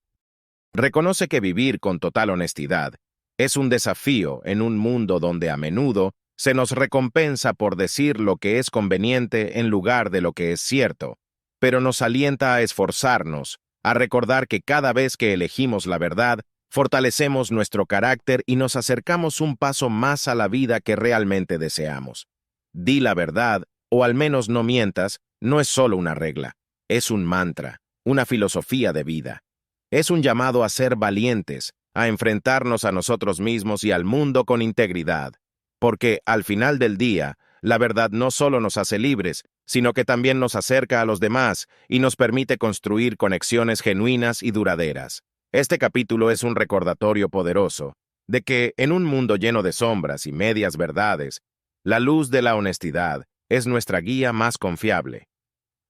Reconoce que vivir con total honestidad es un desafío en un mundo donde a menudo se nos recompensa por decir lo que es conveniente en lugar de lo que es cierto, pero nos alienta a esforzarnos, a recordar que cada vez que elegimos la verdad, fortalecemos nuestro carácter y nos acercamos un paso más a la vida que realmente deseamos. Di la verdad, o al menos no mientas, no es solo una regla, es un mantra, una filosofía de vida. Es un llamado a ser valientes, a enfrentarnos a nosotros mismos y al mundo con integridad, porque, al final del día, la verdad no solo nos hace libres, sino que también nos acerca a los demás y nos permite construir conexiones genuinas y duraderas. Este capítulo es un recordatorio poderoso de que, en un mundo lleno de sombras y medias verdades, la luz de la honestidad es nuestra guía más confiable.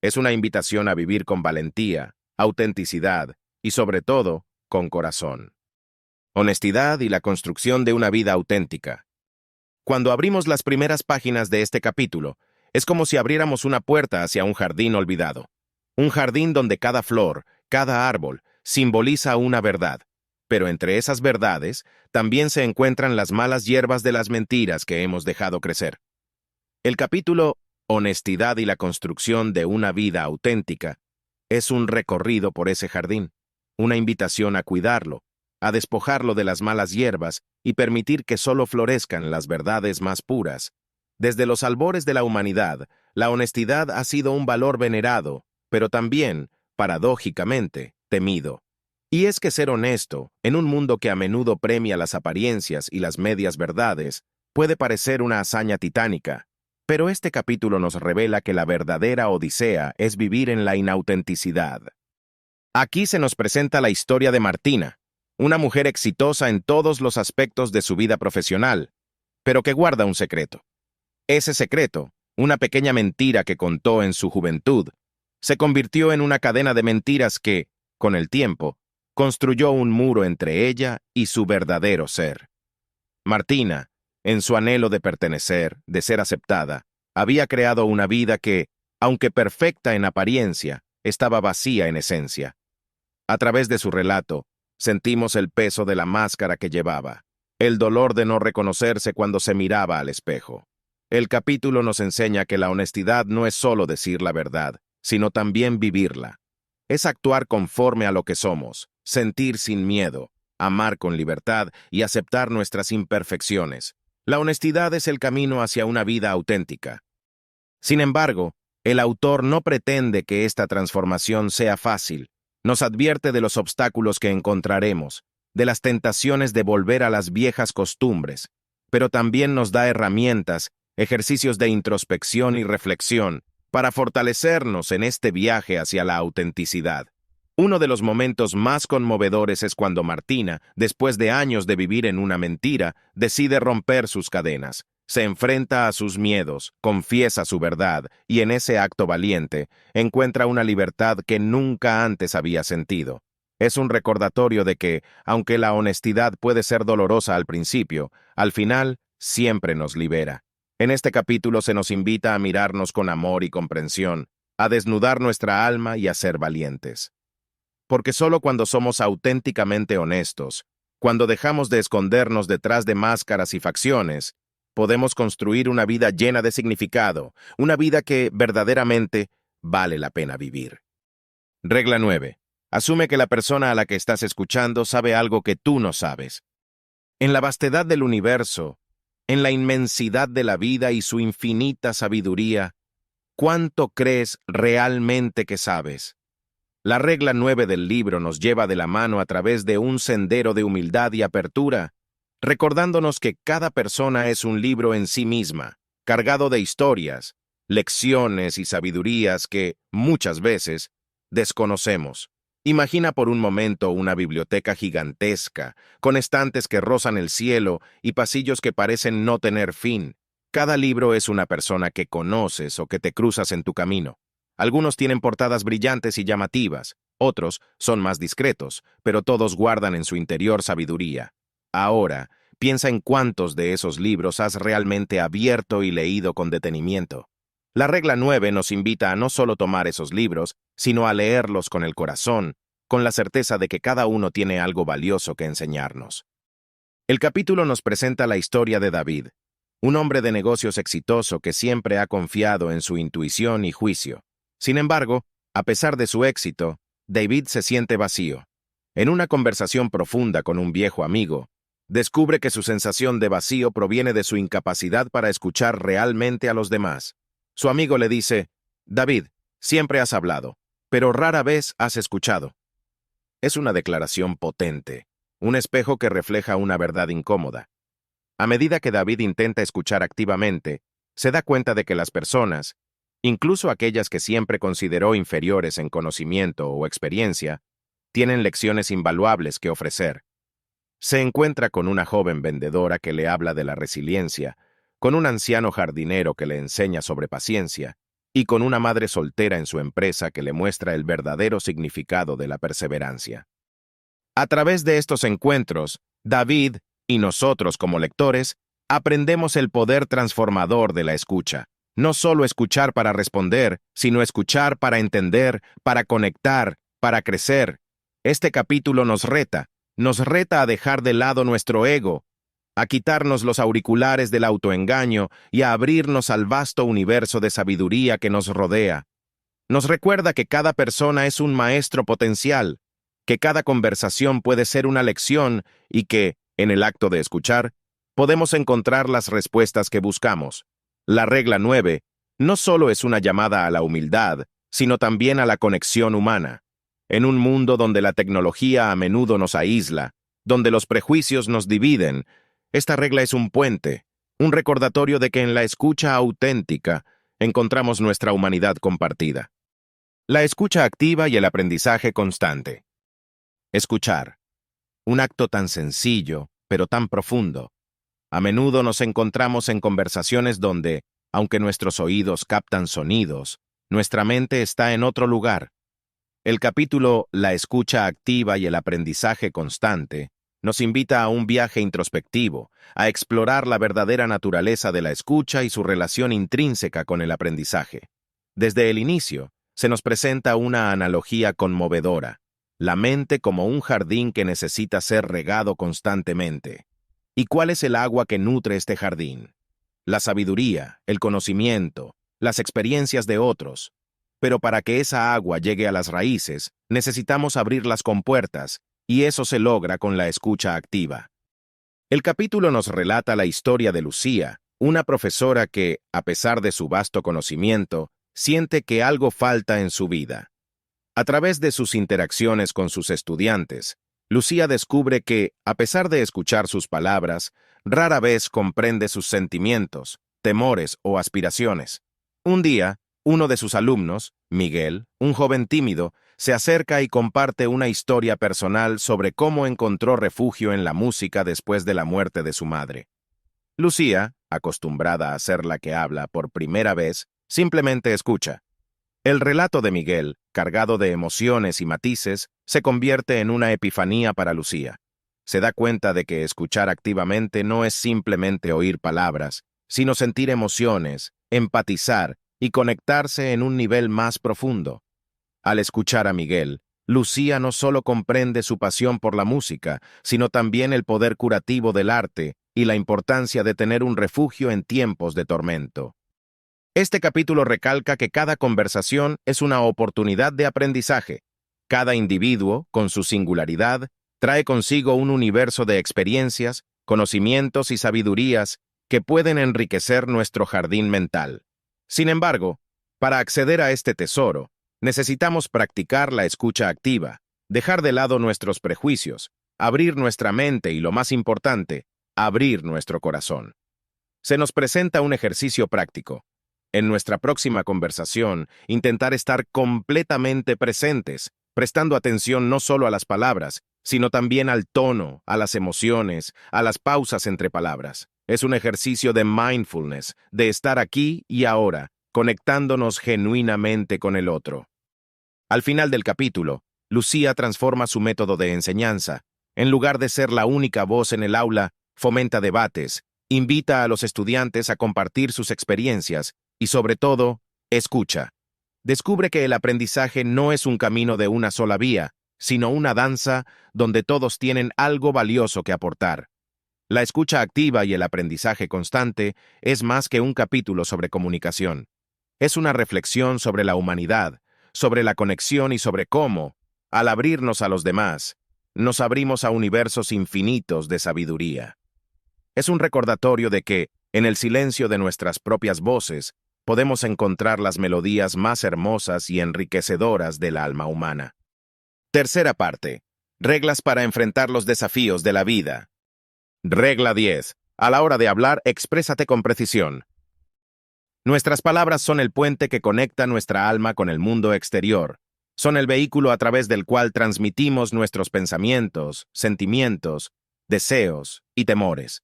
Es una invitación a vivir con valentía, autenticidad y, sobre todo, con corazón. Honestidad y la construcción de una vida auténtica. Cuando abrimos las primeras páginas de este capítulo, es como si abriéramos una puerta hacia un jardín olvidado. Un jardín donde cada flor, cada árbol, simboliza una verdad. Pero entre esas verdades, también se encuentran las malas hierbas de las mentiras que hemos dejado crecer. El capítulo Honestidad y la construcción de una vida auténtica es un recorrido por ese jardín, una invitación a cuidarlo, a despojarlo de las malas hierbas y permitir que solo florezcan las verdades más puras. Desde los albores de la humanidad, la honestidad ha sido un valor venerado, pero también, paradójicamente, temido. Y es que ser honesto, en un mundo que a menudo premia las apariencias y las medias verdades, puede parecer una hazaña titánica. Pero este capítulo nos revela que la verdadera odisea es vivir en la inautenticidad. Aquí se nos presenta la historia de Martina, una mujer exitosa en todos los aspectos de su vida profesional, pero que guarda un secreto. Ese secreto, una pequeña mentira que contó en su juventud, se convirtió en una cadena de mentiras que, con el tiempo, construyó un muro entre ella y su verdadero ser. Martina, en su anhelo de pertenecer, de ser aceptada, había creado una vida que, aunque perfecta en apariencia, estaba vacía en esencia. A través de su relato, sentimos el peso de la máscara que llevaba, el dolor de no reconocerse cuando se miraba al espejo. El capítulo nos enseña que la honestidad no es solo decir la verdad, sino también vivirla. Es actuar conforme a lo que somos, sentir sin miedo, amar con libertad y aceptar nuestras imperfecciones. La honestidad es el camino hacia una vida auténtica. Sin embargo, el autor no pretende que esta transformación sea fácil. Nos advierte de los obstáculos que encontraremos, de las tentaciones de volver a las viejas costumbres, pero también nos da herramientas, ejercicios de introspección y reflexión, para fortalecernos en este viaje hacia la autenticidad. Uno de los momentos más conmovedores es cuando Martina, después de años de vivir en una mentira, decide romper sus cadenas. Se enfrenta a sus miedos, confiesa su verdad y en ese acto valiente encuentra una libertad que nunca antes había sentido. Es un recordatorio de que, aunque la honestidad puede ser dolorosa al principio, al final siempre nos libera. En este capítulo se nos invita a mirarnos con amor y comprensión, a desnudar nuestra alma y a ser valientes. Porque solo cuando somos auténticamente honestos, cuando dejamos de escondernos detrás de máscaras y facciones, podemos construir una vida llena de significado, una vida que verdaderamente vale la pena vivir. Regla 9. Asume que la persona a la que estás escuchando sabe algo que tú no sabes. En la vastedad del universo, en la inmensidad de la vida y su infinita sabiduría, ¿cuánto crees realmente que sabes? La regla 9 del libro nos lleva de la mano a través de un sendero de humildad y apertura, recordándonos que cada persona es un libro en sí misma, cargado de historias, lecciones y sabidurías que, muchas veces, desconocemos. Imagina por un momento una biblioteca gigantesca, con estantes que rozan el cielo y pasillos que parecen no tener fin. Cada libro es una persona que conoces o que te cruzas en tu camino. Algunos tienen portadas brillantes y llamativas, otros son más discretos, pero todos guardan en su interior sabiduría. Ahora, piensa en cuántos de esos libros has realmente abierto y leído con detenimiento. La regla 9 nos invita a no solo tomar esos libros, sino a leerlos con el corazón, con la certeza de que cada uno tiene algo valioso que enseñarnos. El capítulo nos presenta la historia de David, un hombre de negocios exitoso que siempre ha confiado en su intuición y juicio. Sin embargo, a pesar de su éxito, David se siente vacío. En una conversación profunda con un viejo amigo, descubre que su sensación de vacío proviene de su incapacidad para escuchar realmente a los demás. Su amigo le dice, David, siempre has hablado, pero rara vez has escuchado. Es una declaración potente, un espejo que refleja una verdad incómoda. A medida que David intenta escuchar activamente, se da cuenta de que las personas, incluso aquellas que siempre consideró inferiores en conocimiento o experiencia, tienen lecciones invaluables que ofrecer. Se encuentra con una joven vendedora que le habla de la resiliencia, con un anciano jardinero que le enseña sobre paciencia, y con una madre soltera en su empresa que le muestra el verdadero significado de la perseverancia. A través de estos encuentros, David, y nosotros como lectores, aprendemos el poder transformador de la escucha. No solo escuchar para responder, sino escuchar para entender, para conectar, para crecer. Este capítulo nos reta a dejar de lado nuestro ego, a quitarnos los auriculares del autoengaño y a abrirnos al vasto universo de sabiduría que nos rodea. Nos recuerda que cada persona es un maestro potencial, que cada conversación puede ser una lección y que, en el acto de escuchar, podemos encontrar las respuestas que buscamos. La regla 9 no solo es una llamada a la humildad, sino también a la conexión humana. En un mundo donde la tecnología a menudo nos aísla, donde los prejuicios nos dividen, esta regla es un puente, un recordatorio de que en la escucha auténtica encontramos nuestra humanidad compartida. La escucha activa y el aprendizaje constante. Escuchar. Un acto tan sencillo, pero tan profundo. A menudo nos encontramos en conversaciones donde, aunque nuestros oídos captan sonidos, nuestra mente está en otro lugar. El capítulo La escucha activa y el aprendizaje constante nos invita a un viaje introspectivo, a explorar la verdadera naturaleza de la escucha y su relación intrínseca con el aprendizaje. Desde el inicio, se nos presenta una analogía conmovedora, la mente como un jardín que necesita ser regado constantemente. ¿Y cuál es el agua que nutre este jardín? La sabiduría, el conocimiento, las experiencias de otros. Pero para que esa agua llegue a las raíces, necesitamos abrir las compuertas, y eso se logra con la escucha activa. El capítulo nos relata la historia de Lucía, una profesora que, a pesar de su vasto conocimiento, siente que algo falta en su vida. A través de sus interacciones con sus estudiantes, Lucía descubre que, a pesar de escuchar sus palabras, rara vez comprende sus sentimientos, temores o aspiraciones. Un día, uno de sus alumnos, Miguel, un joven tímido, se acerca y comparte una historia personal sobre cómo encontró refugio en la música después de la muerte de su madre. Lucía, acostumbrada a ser la que habla por primera vez, simplemente escucha. El relato de Miguel, cargado de emociones y matices, se convierte en una epifanía para Lucía. Se da cuenta de que escuchar activamente no es simplemente oír palabras, sino sentir emociones, empatizar y conectarse en un nivel más profundo. Al escuchar a Miguel, Lucía no solo comprende su pasión por la música, sino también el poder curativo del arte y la importancia de tener un refugio en tiempos de tormento. Este capítulo recalca que cada conversación es una oportunidad de aprendizaje. Cada individuo, con su singularidad, trae consigo un universo de experiencias, conocimientos y sabidurías que pueden enriquecer nuestro jardín mental. Sin embargo, para acceder a este tesoro, necesitamos practicar la escucha activa, dejar de lado nuestros prejuicios, abrir nuestra mente y, lo más importante, abrir nuestro corazón. Se nos presenta un ejercicio práctico. En nuestra próxima conversación, intentar estar completamente presentes, prestando atención no solo a las palabras, sino también al tono, a las emociones, a las pausas entre palabras. Es un ejercicio de mindfulness, de estar aquí y ahora, conectándonos genuinamente con el otro. Al final del capítulo, Lucía transforma su método de enseñanza. En lugar de ser la única voz en el aula, fomenta debates, invita a los estudiantes a compartir sus experiencias y, sobre todo, escucha. Descubre que el aprendizaje no es un camino de una sola vía, sino una danza donde todos tienen algo valioso que aportar. La escucha activa y el aprendizaje constante es más que un capítulo sobre comunicación. Es una reflexión sobre la humanidad, sobre la conexión y sobre cómo, al abrirnos a los demás, nos abrimos a universos infinitos de sabiduría. Es un recordatorio de que, en el silencio de nuestras propias voces, podemos encontrar las melodías más hermosas y enriquecedoras del alma humana. Tercera parte. Reglas para enfrentar los desafíos de la vida. Regla 10. A la hora de hablar, exprésate con precisión. Nuestras palabras son el puente que conecta nuestra alma con el mundo exterior. Son el vehículo a través del cual transmitimos nuestros pensamientos, sentimientos, deseos y temores.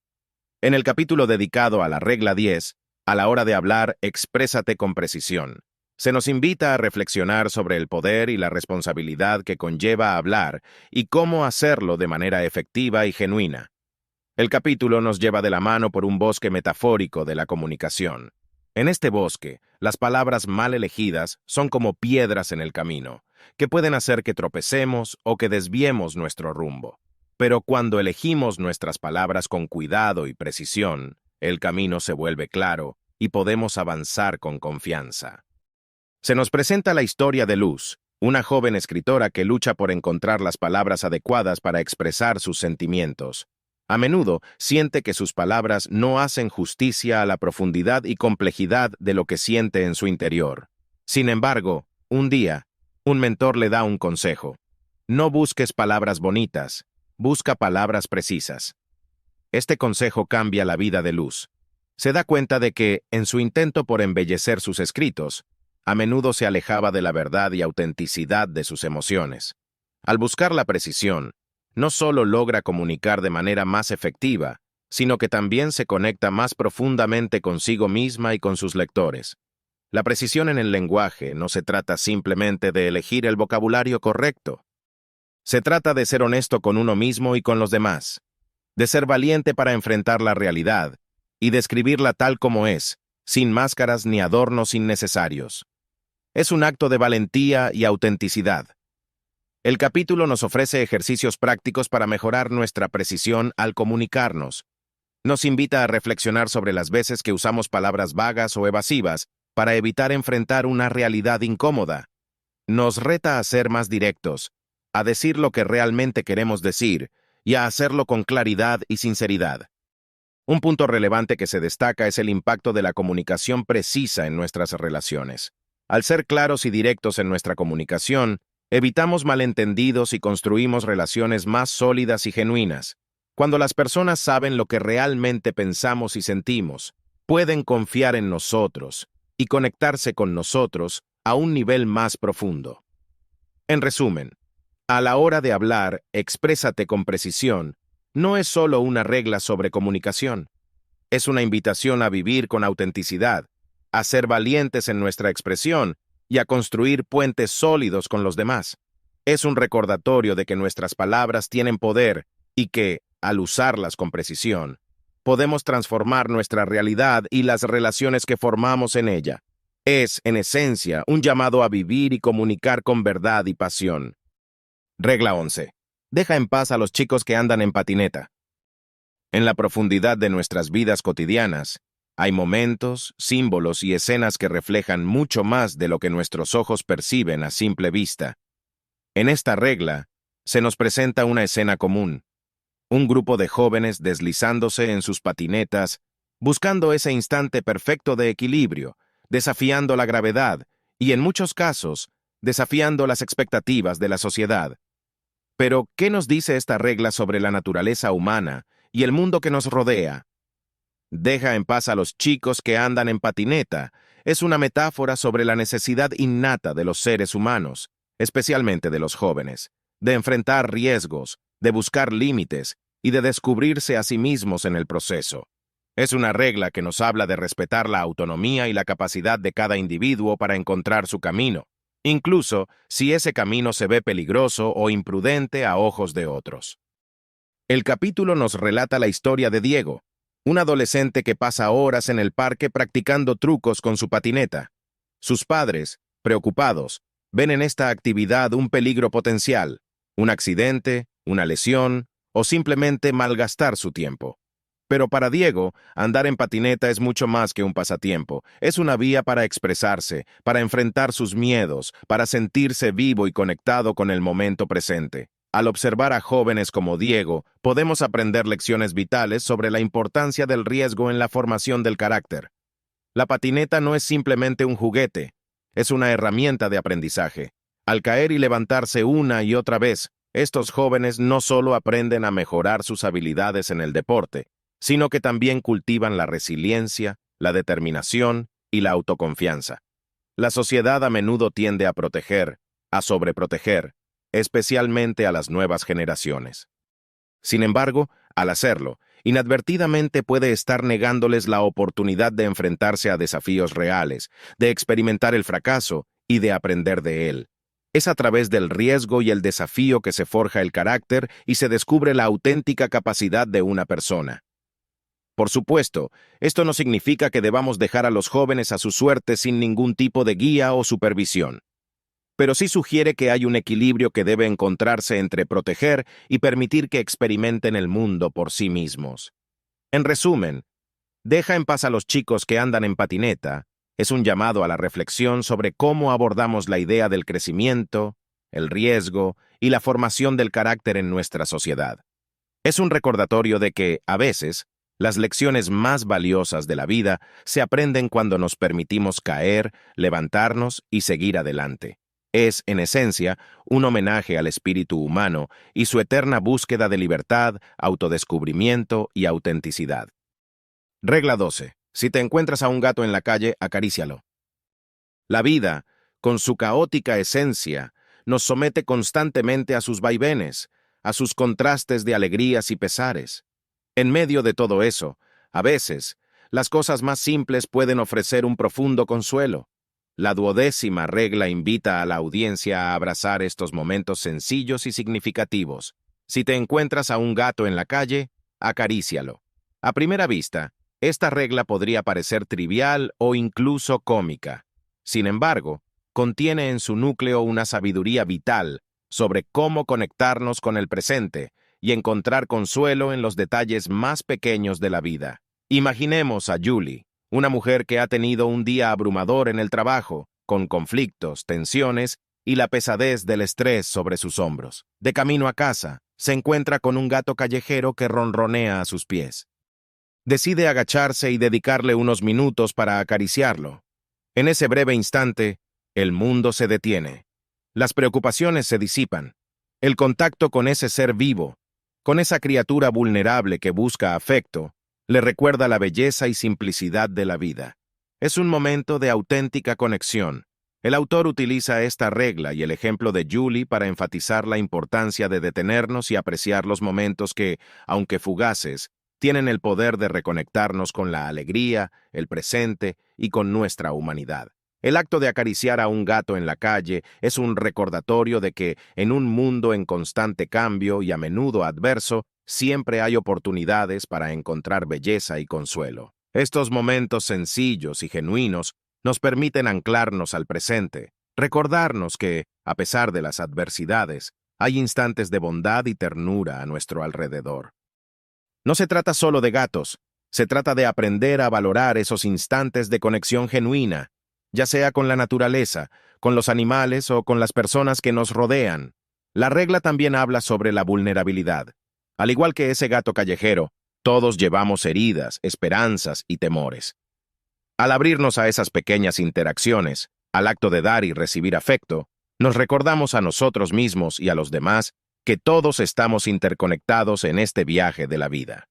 En el capítulo dedicado a la regla 10, a la hora de hablar, exprésate con precisión. Se nos invita a reflexionar sobre el poder y la responsabilidad que conlleva hablar y cómo hacerlo de manera efectiva y genuina. El capítulo nos lleva de la mano por un bosque metafórico de la comunicación. En este bosque, las palabras mal elegidas son como piedras en el camino, que pueden hacer que tropecemos o que desviemos nuestro rumbo. Pero cuando elegimos nuestras palabras con cuidado y precisión, el camino se vuelve claro y podemos avanzar con confianza. Se nos presenta la historia de Luz, una joven escritora que lucha por encontrar las palabras adecuadas para expresar sus sentimientos. A menudo siente que sus palabras no hacen justicia a la profundidad y complejidad de lo que siente en su interior. Sin embargo, un día, un mentor le da un consejo. No busques palabras bonitas, busca palabras precisas. Este consejo cambia la vida de Luz. Se da cuenta de que, en su intento por embellecer sus escritos, a menudo se alejaba de la verdad y autenticidad de sus emociones. Al buscar la precisión, no solo logra comunicar de manera más efectiva, sino que también se conecta más profundamente consigo misma y con sus lectores. La precisión en el lenguaje no se trata simplemente de elegir el vocabulario correcto. Se trata de ser honesto con uno mismo y con los demás, de ser valiente para enfrentar la realidad y describirla tal como es, sin máscaras ni adornos innecesarios. Es un acto de valentía y autenticidad. El capítulo nos ofrece ejercicios prácticos para mejorar nuestra precisión al comunicarnos. Nos invita a reflexionar sobre las veces que usamos palabras vagas o evasivas para evitar enfrentar una realidad incómoda. Nos reta a ser más directos, a decir lo que realmente queremos decir y a hacerlo con claridad y sinceridad. Un punto relevante que se destaca es el impacto de la comunicación precisa en nuestras relaciones. Al ser claros y directos en nuestra comunicación, evitamos malentendidos y construimos relaciones más sólidas y genuinas. Cuando las personas saben lo que realmente pensamos y sentimos, pueden confiar en nosotros y conectarse con nosotros a un nivel más profundo. En resumen, a la hora de hablar, exprésate con precisión, no es solo una regla sobre comunicación. Es una invitación a vivir con autenticidad, a ser valientes en nuestra expresión y a construir puentes sólidos con los demás. Es un recordatorio de que nuestras palabras tienen poder y que, al usarlas con precisión, podemos transformar nuestra realidad y las relaciones que formamos en ella. Es, en esencia, un llamado a vivir y comunicar con verdad y pasión. Regla 11. Deja en paz a los chicos que andan en patineta. En la profundidad de nuestras vidas cotidianas, hay momentos, símbolos y escenas que reflejan mucho más de lo que nuestros ojos perciben a simple vista. En esta regla, se nos presenta una escena común. Un grupo de jóvenes deslizándose en sus patinetas, buscando ese instante perfecto de equilibrio, desafiando la gravedad y, en muchos casos, desafiando las expectativas de la sociedad. Pero, ¿qué nos dice esta regla sobre la naturaleza humana y el mundo que nos rodea? Deja en paz a los chicos que andan en patineta es una metáfora sobre la necesidad innata de los seres humanos, especialmente de los jóvenes, de enfrentar riesgos, de buscar límites y de descubrirse a sí mismos en el proceso. Es una regla que nos habla de respetar la autonomía y la capacidad de cada individuo para encontrar su camino, incluso si ese camino se ve peligroso o imprudente a ojos de otros. El capítulo nos relata la historia de Diego, un adolescente que pasa horas en el parque practicando trucos con su patineta. Sus padres, preocupados, ven en esta actividad un peligro potencial, un accidente, una lesión o simplemente malgastar su tiempo. Pero para Diego, andar en patineta es mucho más que un pasatiempo. Es una vía para expresarse, para enfrentar sus miedos, para sentirse vivo y conectado con el momento presente. Al observar a jóvenes como Diego, podemos aprender lecciones vitales sobre la importancia del riesgo en la formación del carácter. La patineta no es simplemente un juguete, es una herramienta de aprendizaje. Al caer y levantarse una y otra vez, estos jóvenes no solo aprenden a mejorar sus habilidades en el deporte, sino que también cultivan la resiliencia, la determinación y la autoconfianza. La sociedad a menudo tiende a proteger, a sobreproteger, especialmente a las nuevas generaciones. Sin embargo, al hacerlo, inadvertidamente puede estar negándoles la oportunidad de enfrentarse a desafíos reales, de experimentar el fracaso y de aprender de él. Es a través del riesgo y el desafío que se forja el carácter y se descubre la auténtica capacidad de una persona. Por supuesto, esto no significa que debamos dejar a los jóvenes a su suerte sin ningún tipo de guía o supervisión. Pero sí sugiere que hay un equilibrio que debe encontrarse entre proteger y permitir que experimenten el mundo por sí mismos. En resumen, deja en paz a los chicos que andan en patineta es un llamado a la reflexión sobre cómo abordamos la idea del crecimiento, el riesgo y la formación del carácter en nuestra sociedad. Es un recordatorio de que, a veces, las lecciones más valiosas de la vida se aprenden cuando nos permitimos caer, levantarnos y seguir adelante. Es, en esencia, un homenaje al espíritu humano y su eterna búsqueda de libertad, autodescubrimiento y autenticidad. Regla 12. Si te encuentras a un gato en la calle, acarícialo. La vida, con su caótica esencia, nos somete constantemente a sus vaivenes, a sus contrastes de alegrías y pesares. En medio de todo eso, a veces, las cosas más simples pueden ofrecer un profundo consuelo. La 12ª regla invita a la audiencia a abrazar estos momentos sencillos y significativos. Si te encuentras a un gato en la calle, acarícialo. A primera vista, esta regla podría parecer trivial o incluso cómica. Sin embargo, contiene en su núcleo una sabiduría vital sobre cómo conectarnos con el presente y encontrar consuelo en los detalles más pequeños de la vida. Imaginemos a Julie, una mujer que ha tenido un día abrumador en el trabajo, con conflictos, tensiones y la pesadez del estrés sobre sus hombros. De camino a casa, se encuentra con un gato callejero que ronronea a sus pies. Decide agacharse y dedicarle unos minutos para acariciarlo. En ese breve instante, el mundo se detiene. Las preocupaciones se disipan. El contacto con ese ser vivo, con esa criatura vulnerable que busca afecto, le recuerda la belleza y simplicidad de la vida. Es un momento de auténtica conexión. El autor utiliza esta regla y el ejemplo de Julie para enfatizar la importancia de detenernos y apreciar los momentos que, aunque fugaces, tienen el poder de reconectarnos con la alegría, el presente y con nuestra humanidad. El acto de acariciar a un gato en la calle es un recordatorio de que, en un mundo en constante cambio y a menudo adverso, siempre hay oportunidades para encontrar belleza y consuelo. Estos momentos sencillos y genuinos nos permiten anclarnos al presente, recordarnos que, a pesar de las adversidades, hay instantes de bondad y ternura a nuestro alrededor. No se trata solo de gatos, se trata de aprender a valorar esos instantes de conexión genuina, ya sea con la naturaleza, con los animales o con las personas que nos rodean. La regla también habla sobre la vulnerabilidad. Al igual que ese gato callejero, todos llevamos heridas, esperanzas y temores. Al abrirnos a esas pequeñas interacciones, al acto de dar y recibir afecto, nos recordamos a nosotros mismos y a los demás que todos estamos interconectados en este viaje de la vida.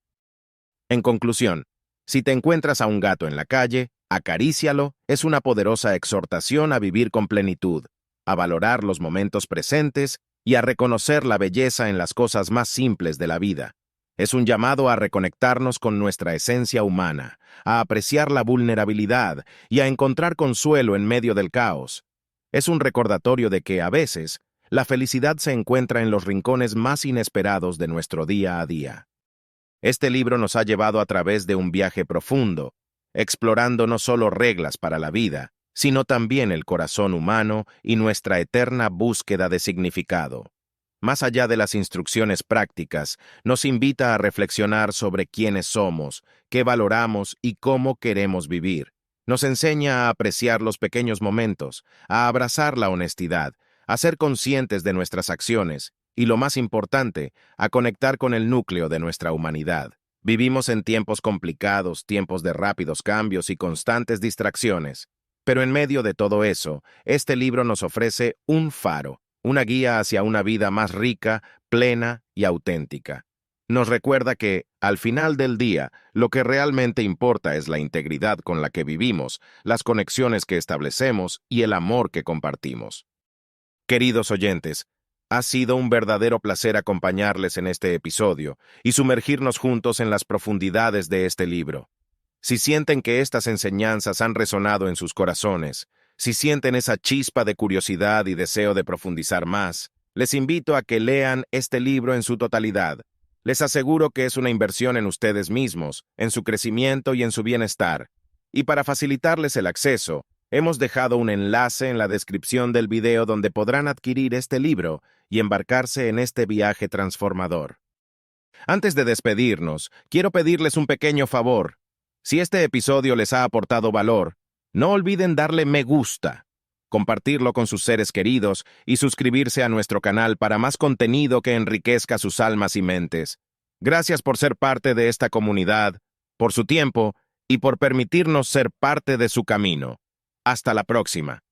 En conclusión, si te encuentras a un gato en la calle, Acarícialo es una poderosa exhortación a vivir con plenitud, a valorar los momentos presentes y a reconocer la belleza en las cosas más simples de la vida. Es un llamado a reconectarnos con nuestra esencia humana, a apreciar la vulnerabilidad y a encontrar consuelo en medio del caos. Es un recordatorio de que, a veces, la felicidad se encuentra en los rincones más inesperados de nuestro día a día. Este libro nos ha llevado a través de un viaje profundo, explorando no solo reglas para la vida, sino también el corazón humano y nuestra eterna búsqueda de significado. Más allá de las instrucciones prácticas, nos invita a reflexionar sobre quiénes somos, qué valoramos y cómo queremos vivir. Nos enseña a apreciar los pequeños momentos, a abrazar la honestidad, a ser conscientes de nuestras acciones y, lo más importante, a conectar con el núcleo de nuestra humanidad. Vivimos en tiempos complicados, tiempos de rápidos cambios y constantes distracciones. Pero en medio de todo eso, este libro nos ofrece un faro, una guía hacia una vida más rica, plena y auténtica. Nos recuerda que, al final del día, lo que realmente importa es la integridad con la que vivimos, las conexiones que establecemos y el amor que compartimos. Queridos oyentes, ha sido un verdadero placer acompañarles en este episodio y sumergirnos juntos en las profundidades de este libro. Si sienten que estas enseñanzas han resonado en sus corazones, si sienten esa chispa de curiosidad y deseo de profundizar más, les invito a que lean este libro en su totalidad. Les aseguro que es una inversión en ustedes mismos, en su crecimiento y en su bienestar. Y para facilitarles el acceso, hemos dejado un enlace en la descripción del video donde podrán adquirir este libro y embarcarse en este viaje transformador. Antes de despedirnos, quiero pedirles un pequeño favor. Si este episodio les ha aportado valor, no olviden darle me gusta, compartirlo con sus seres queridos y suscribirse a nuestro canal para más contenido que enriquezca sus almas y mentes. Gracias por ser parte de esta comunidad, por su tiempo y por permitirnos ser parte de su camino. Hasta la próxima.